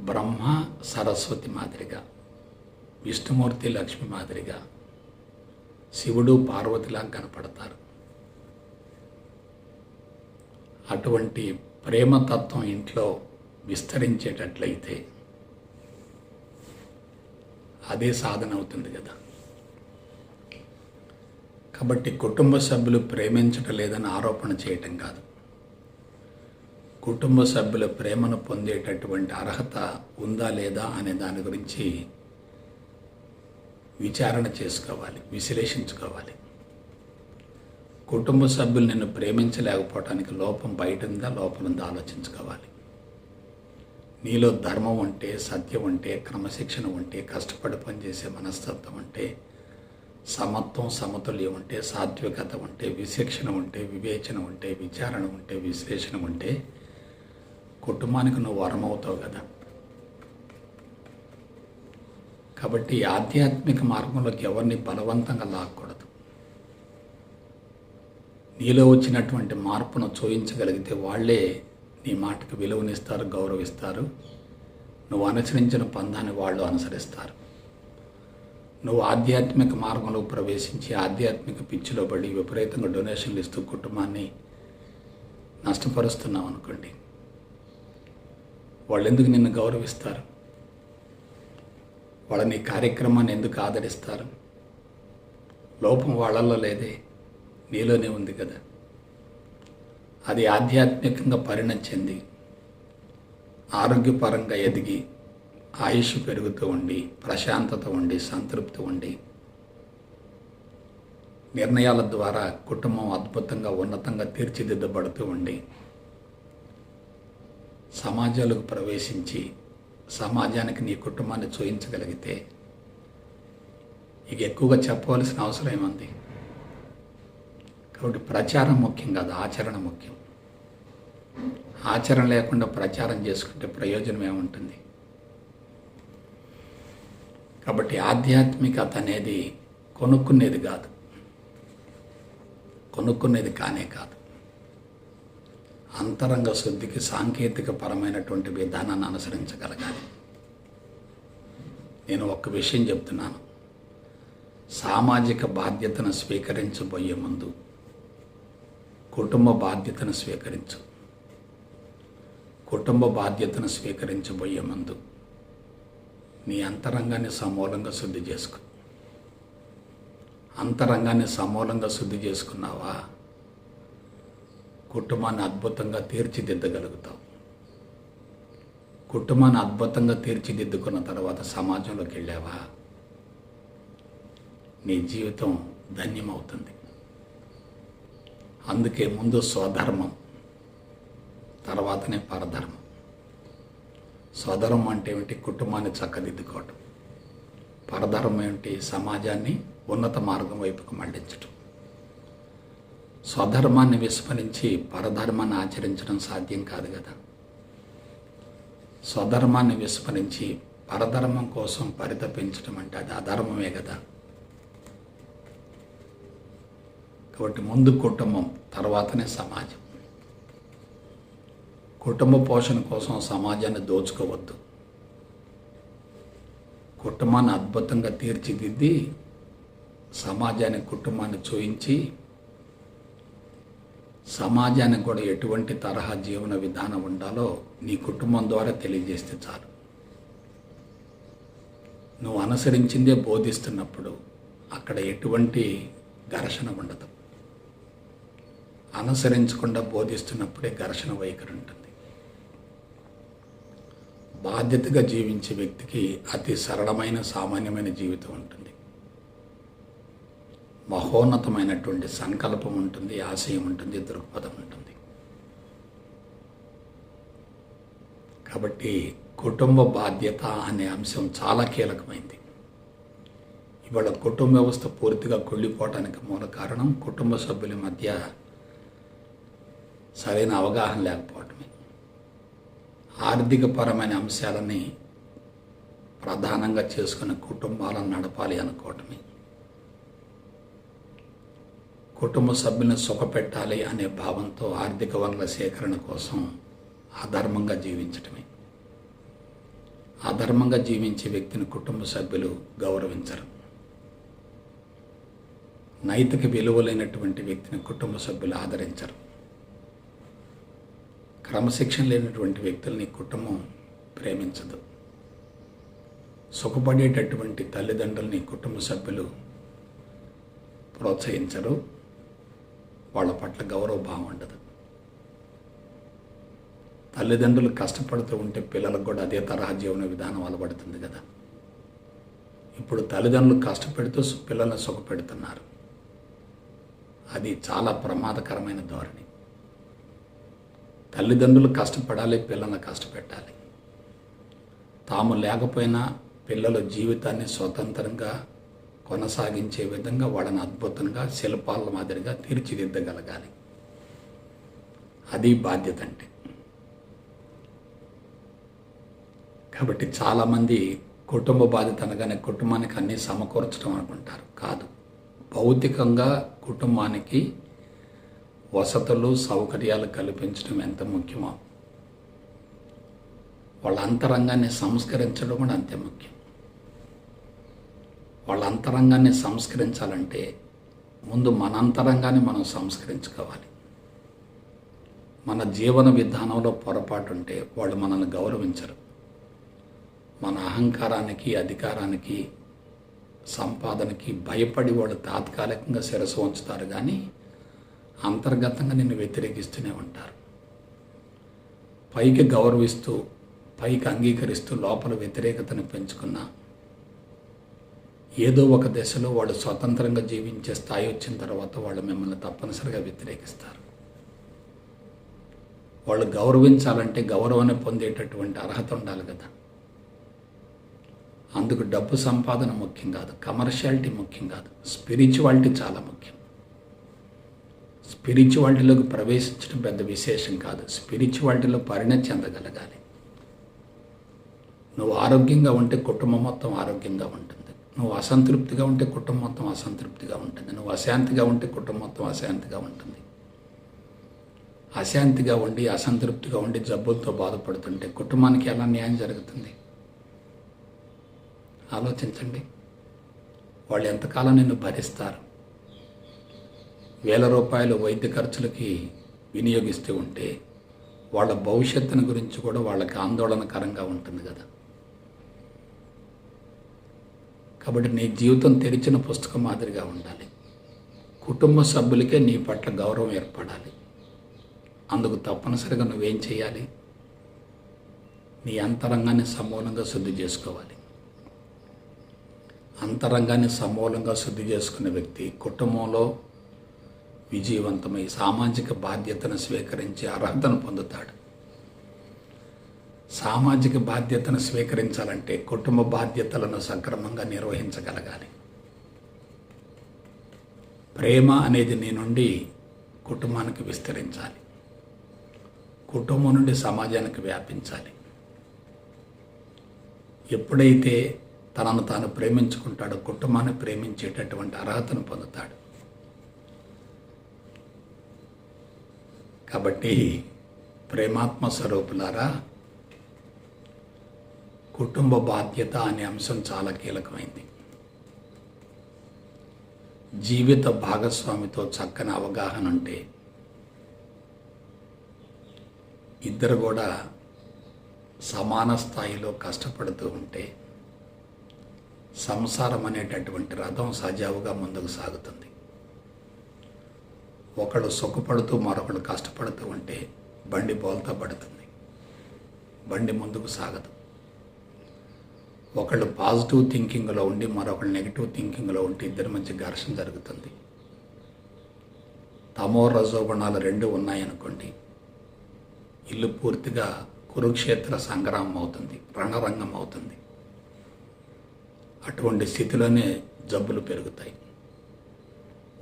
బ్రహ్మ సరస్వతి మాదిరిగా, విష్ణుమూర్తి లక్ష్మి మాదిరిగా, శివుడు పార్వతిలా కనపడతారు. అటువంటి ప్రేమతత్వం ఇంట్లో విస్తరించేటట్లయితే అదే సాధన అవుతుంది కదా. కాబట్టి కుటుంబ సభ్యులు ప్రేమించటం లేదని ఆరోపణ చేయటం కాదు, కుటుంబ సభ్యుల ప్రేమను పొందేటటువంటి అర్హత ఉందా లేదా అనే దాని గురించి విచారణ చేసుకోవాలి, విశ్లేషించుకోవాలి. కుటుంబ సభ్యులు నిన్ను ప్రేమించలేకపోవటానికి లోపం బయట ఉందా, లోపల ఉందా ఆలోచించుకోవాలి. నీలో ధర్మం ఉంటే, సత్యం ఉంటే, క్రమశిక్షణ ఉంటే, కష్టపడి పనిచేసే మనస్తత్వం ఉంటే, సమత్వం సమతుల్యం ఉంటే, సాత్వికత ఉంటే, విశిక్షణ ఉంటే, వివేచన ఉంటే, విచారణ ఉంటే, విశ్లేషణ ఉంటే కుటుంబానికి నువ్వు వరం అవుతావు కదా. కాబట్టి ఆధ్యాత్మిక మార్గంలోకి ఎవరిని బలవంతంగా లాక్కూడదు. నీలో వచ్చినటువంటి మార్పును చూయించగలిగితే వాళ్ళే నీ మాటకు విలువనిస్తారు, గౌరవిస్తారు. నువ్వు అనుసరించిన పందాన్ని వాళ్ళు అనుసరిస్తారు. నువ్వు ఆధ్యాత్మిక మార్గంలో ప్రవేశించి ఆధ్యాత్మిక పిచ్చిలో పడి విపరీతంగా డొనేషన్లు ఇస్తూ కుటుంబాన్ని నష్టపరుస్తున్నావు అనుకోండి, వాళ్ళు ఎందుకు నిన్ను గౌరవిస్తారు? వాళ్ళ నీ కార్యక్రమాన్ని ఎందుకు ఆదరిస్తారు? లోపం వాళ్ళల్లో లేదే, నీలోనే ఉంది కదా. అది ఆధ్యాత్మికంగా పరిణతి చెంది ఆరోగ్యపరంగా ఎదిగి ఆయుష్ పెరుగుతూ ఉండి ప్రశాంతత ఉండి సంతృప్తి ఉండి నిర్ణయాల ద్వారా కుటుంబం అద్భుతంగా ఉన్నతంగా తీర్చిదిద్దబడుతూ ఉండి సమాజాలకు ప్రవేశించి సమాజానికి నీ కుటుంబాన్ని చూయించగలిగితే ఇక ఎక్కువగా చెప్పవలసిన అవసరం ఏముంది? కాబట్టి ప్రచారం ముఖ్యం కాదు, ఆచరణ ముఖ్యం. ఆచరణ లేకుండా ప్రచారం చేసుకుంటే ప్రయోజనం ఏముంటుంది? కాబట్టి ఆధ్యాత్మికత అనేది కొనుక్కునేది కాదు, కొనుక్కునేది కానే కాదు. అంతరంగ శుద్ధికి సాంకేతిక పరమైనటువంటి విధానాన్ని అనుసరించగలగాలి. నేను ఒక్క విషయం చెప్తున్నాను, సామాజిక బాధ్యతను స్వీకరించబోయే ముందు కుటుంబ బాధ్యతను స్వీకరించు. కుటుంబ బాధ్యతను స్వీకరించబోయే ముందు నీ అంతరంగాన్ని సమూలంగా శుద్ధి చేసుకో. అంతరంగాన్ని సమూలంగా శుద్ధి చేసుకున్నావా, కుటుంబాన్ని అద్భుతంగా తీర్చిదిద్దగలుగుతావు. కుటుంబాన్ని అద్భుతంగా తీర్చిదిద్దుకున్న తర్వాత సమాజంలోకి వెళ్ళావా, నీ జీవితం ధన్యమవుతుంది. అందుకే ముందు స్వధర్మం, తర్వాతనే పరధర్మం. స్వధర్మం అంటే ఏమిటి? కుటుంబాన్ని చక్కదిద్దుకోవటం. పరధర్మం ఏమిటి? సమాజాన్ని ఉన్నత మార్గం వైపుకు మళ్లించటం. స్వధర్మాన్ని విస్మరించి పరధర్మాన్ని ఆచరించడం సాధ్యం కాదు కదా. స్వధర్మాన్ని విస్మరించి పరధర్మం కోసం పరితపించడం అంటే అది అధర్మమే కదా. కాబట్టి ముందు కుటుంబం, తర్వాతనే సమాజం. కుటుంబ పోషణ కోసం సమాజాన్ని దోచుకోవద్దు. కుటుంబాన్ని అద్భుతంగా తీర్చిదిద్ది సమాజానికి కుటుంబాన్ని చూయించి సమాజానికి కూడా ఎటువంటి తరహా జీవన విధానం ఉండాలో నీ కుటుంబం ద్వారా తెలియజేస్తే చాలు. నువ్వు అనుసరించిందే బోధిస్తున్నప్పుడు అక్కడ ఎటువంటి ఘర్షణ ఉండదు. అనుసరించకుండా బోధిస్తున్నప్పుడే ఘర్షణ వైఖరి ఉంటుంది. బాధ్యతగా జీవించే వ్యక్తికి అతి సరళమైన సామాన్యమైన జీవితం ఉంటుంది. మహోన్నతమైనటువంటి సంకల్పం ఉంటుంది, ఆశయం ఉంటుంది, దృక్పథం ఉంటుంది. కాబట్టి కుటుంబ బాధ్యత అనే అంశం చాలా కీలకమైంది. ఇవాళ కుటుంబ వ్యవస్థ పూర్తిగా కుళ్ళిపోవటానికి మూల కారణం కుటుంబ సభ్యుల మధ్య సరైన అవగాహన లేకపోవటమే. ఆర్థికపరమైన అంశాలని ప్రధానంగా చేసుకుని కుటుంబాలను నడపాలి అనుకోవటమే. కుటుంబ సభ్యులను సుఖపెట్టాలి అనే భావంతో ఆర్థిక వనరుల సేకరణ కోసం అధర్మంగా జీవించటమే. అధర్మంగా జీవించే వ్యక్తిని కుటుంబ సభ్యులు గౌరవించరు. నైతిక విలువలైనటువంటి వ్యక్తిని కుటుంబ సభ్యులు ఆదరించరు. క్రమశిక్షణ లేనటువంటి వ్యక్తుల్ని కుటుంబం ప్రేమించదు. సుఖపడేటటువంటి తల్లిదండ్రుల్ని కుటుంబ సభ్యులు ప్రోత్సహించరు. వాళ్ళ పట్ల గౌరవభావం ఉండదు. తల్లిదండ్రులు కష్టపడుతూ ఉంటే పిల్లలకు కూడా అదే తరహా జీవన విధానం అలవడుతుంది కదా. ఇప్పుడు తల్లిదండ్రులు కష్టపెడుతూ పిల్లల్ని సుఖపెడుతున్నారు. అది చాలా ప్రమాదకరమైన ధోరణి. తల్లిదండ్రులు కష్టపడాలి, పిల్లల్ని కష్టపెట్టాలి. తాము లేకపోయినా పిల్లల జీవితాన్ని స్వతంత్రంగా కొనసాగించే విధంగా వాళ్ళని అద్భుతంగా శిల్పాల మాదిరిగా తీర్చిదిద్దగలగాలి. అది బాధ్యత అంటే. కాబట్టి చాలామంది కుటుంబ బాధ్యత అనగానే కుటుంబానికి అన్నీ సమకూర్చడం అనుకుంటారు. కాదు. భౌతికంగా కుటుంబానికి వసతులు సౌకర్యాలు కల్పించడం ఎంత ముఖ్యమో వాళ్ళ అంతరంగాన్ని సంస్కరించడం కూడా అంతే ముఖ్యం. వాళ్ళ అంతరంగాన్ని సంస్కరించాలంటే ముందు మన అంతరంగాన్ని మనం సంస్కరించుకోవాలి. మన జీవన విధానంలో పొరపాటు ఉంటే వాళ్ళు మనల్ని గౌరవించరు. మన అహంకారానికి, అధికారానికి, సంపాదనకి భయపడి వాళ్ళు తాత్కాలికంగా శిరస్సు ఉంచుతారు, కానీ అంతర్గతంగా నిన్ను వ్యతిరేకిస్తూనే ఉంటారు. పైకి గౌరవిస్తూ, పైకి అంగీకరిస్తూ లోపల వ్యతిరేకతను పెంచుకున్న ఏదో ఒక దశలో వాళ్ళు స్వతంత్రంగా జీవించే స్థాయి వచ్చిన తర్వాత వాళ్ళు మిమ్మల్ని తప్పనిసరిగా వ్యతిరేకిస్తారు. వాళ్ళు గౌరవించాలంటే గౌరవాన్ని పొందేటటువంటి అర్హత ఉండాలి కదా. అందుకు డబ్బు సంపాదన ముఖ్యం కాదు, కమర్షియాలిటీ ముఖ్యం కాదు, స్పిరిచువాలిటీ చాలా ముఖ్యం. స్పిరిచువాలిటీలోకి ప్రవేశించడం పెద్ద విశేషం కాదు, స్పిరిచువాలిటీలో పరిణతి చెందగలగాలి. నువ్వు ఆరోగ్యంగా ఉంటే కుటుంబం మొత్తం ఆరోగ్యంగా ఉంటుంది. నువ్వు అసంతృప్తిగా ఉంటే కుటుంబం మొత్తం అసంతృప్తిగా ఉంటుంది. నువ్వు అశాంతిగా ఉంటే కుటుంబం మొత్తం అశాంతిగా ఉంటుంది. అశాంతిగా ఉండి, అసంతృప్తిగా ఉండి, జబ్బులతో బాధపడుతుంటే కుటుంబానికి ఎలా న్యాయం జరుగుతుంది? ఆలోచించండి. వాళ్ళు ఎంతకాలం నిన్ను భరిస్తారు? ₹1000 వైద్య ఖర్చులకి వినియోగిస్తూ ఉంటే వాళ్ళ భవిష్యత్తుని గురించి కూడా వాళ్ళకి ఆందోళనకరంగా ఉంటుంది కదా. కాబట్టి నీ జీవితం తెరిచిన పుస్తకం మాదిరిగా ఉండాలి. కుటుంబ సభ్యులకే నీ పట్ల గౌరవం ఏర్పడాలి. అందుకు తప్పనిసరిగా నువ్వేం చేయాలి? నీ అంతరంగాన్ని సమూలంగా శుద్ధి చేసుకోవాలి. అంతరంగాన్ని సమూలంగా శుద్ధి చేసుకునే వ్యక్తి కుటుంబంలో విజయవంతమై సామాజిక బాధ్యతను స్వీకరించే అర్హతను పొందుతాడు. సామాజిక బాధ్యతను స్వీకరించాలంటే కుటుంబ బాధ్యతలను సక్రమంగా నిర్వహించగలగాలి. ప్రేమ అనేది నీ నుండి కుటుంబానికి విస్తరించాలి, కుటుంబం నుండి సమాజానికి వ్యాపించాలి. ఎప్పుడైతే తనను తాను ప్రేమించుకుంటాడో కుటుంబాన్ని ప్రేమించేటటువంటి అర్హతను పొందుతాడు. కాబట్టి ప్రేమాత్మ స్వరూపులారా, కుటుంబ బాధ్యత అనే అంశం చాలా కీలకమైంది. జీవిత భాగస్వామితో చక్కని అవగాహన ఉంటే ఇద్దరు కూడా సమాన స్థాయిలో కష్టపడుతూ ఉంటే సంసారం అనేటటువంటి రథం సజావుగా ముందుకు సాగుతుంది. ఒకళ్ళు సుఖపడుతూ మరొకళ్ళు కష్టపడుతూ ఉంటే బండి బోల్తా పడుతుంది, బండి ముందుకు సాగదు. ఒకళ్ళు పాజిటివ్ థింకింగ్లో ఉండి మరొకళ్ళు నెగిటివ్ థింకింగ్లో ఉంటే ఇద్దరి మధ్య ఘర్షణ జరుగుతుంది. తమో రజోగుణాలు రెండు ఉన్నాయనుకోండి, ఇల్లు పూర్తిగా కురుక్షేత్ర సంగ్రామం అవుతుంది, రణరంగం అవుతుంది. అటువంటి స్థితిలోనే జబ్బులు పెరుగుతాయి.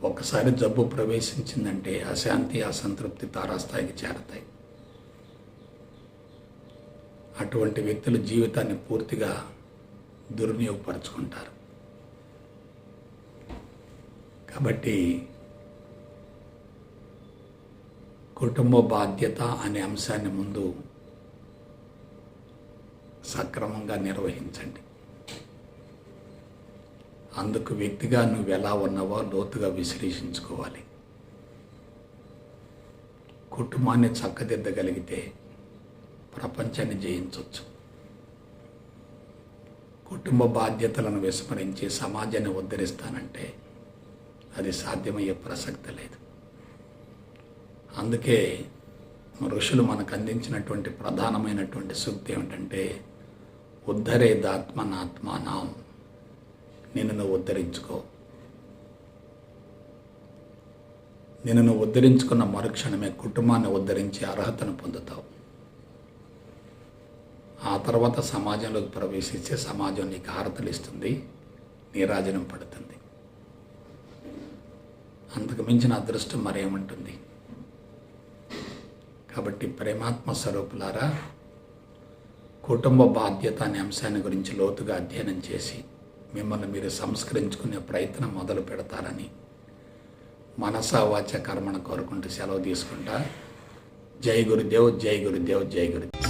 ఒకసారి జబ్బు ప్రవేశించిందంటే అశాంతి, అసంతృప్తి తారాస్థాయికి చేరతాయి. అటువంటి వ్యక్తులు జీవితాన్ని పూర్తిగా దుర్వినియోగపరుచుకుంటారు. కాబట్టి కుటుంబ బాధ్యత అనే అంశాన్ని ముందు సక్రమంగా నిర్వహించండి. అందుకు వ్యక్తిగా నువ్వు ఎలా ఉన్నావో లోతుగా విశ్లేషించుకోవాలి. కుటుంబాన్ని చక్కదిద్దగలిగితే ప్రపంచాన్ని జయించవచ్చు. కుటుంబ బాధ్యతలను విస్మరించి సమాజాన్ని ఉద్ధరిస్తానంటే అది సాధ్యమయ్యే ప్రసక్తి లేదు. అందుకే ఋషులు మనకు అందించినటువంటి ప్రధానమైనటువంటి సూక్తి ఏమిటంటే, ఉద్ధరేదాత్మనాత్మానం, నిన్ను నువ్వు ఉద్ధరించుకో. నిన్ను నువ్వు ఉద్ధరించుకున్న మరుక్షణమే కుటుంబాన్ని ఉద్ధరించే అర్హతను పొందుతావు. ఆ తర్వాత సమాజంలోకి ప్రవేశిస్తే సమాజం నీకు హారతలు ఇస్తుంది, నీరాజనం పడుతుంది. అంతకు మించిన అదృష్టం మరేముంటుంది? కాబట్టి ప్రేమాత్మ స్వరూపులారా, కుటుంబ బాధ్యత అనే అంశాన్ని గురించి లోతుగా అధ్యయనం చేసి మిమ్మల్ని మీరు సంస్కరించుకునే ప్రయత్నం మొదలు పెడతారని మనసా వాచ కర్మను కోరుకుంటూ సెలవు తీసుకుంటా. జై గురుదేవ్, జై గురుదేవ్, జై గురుదేవ్.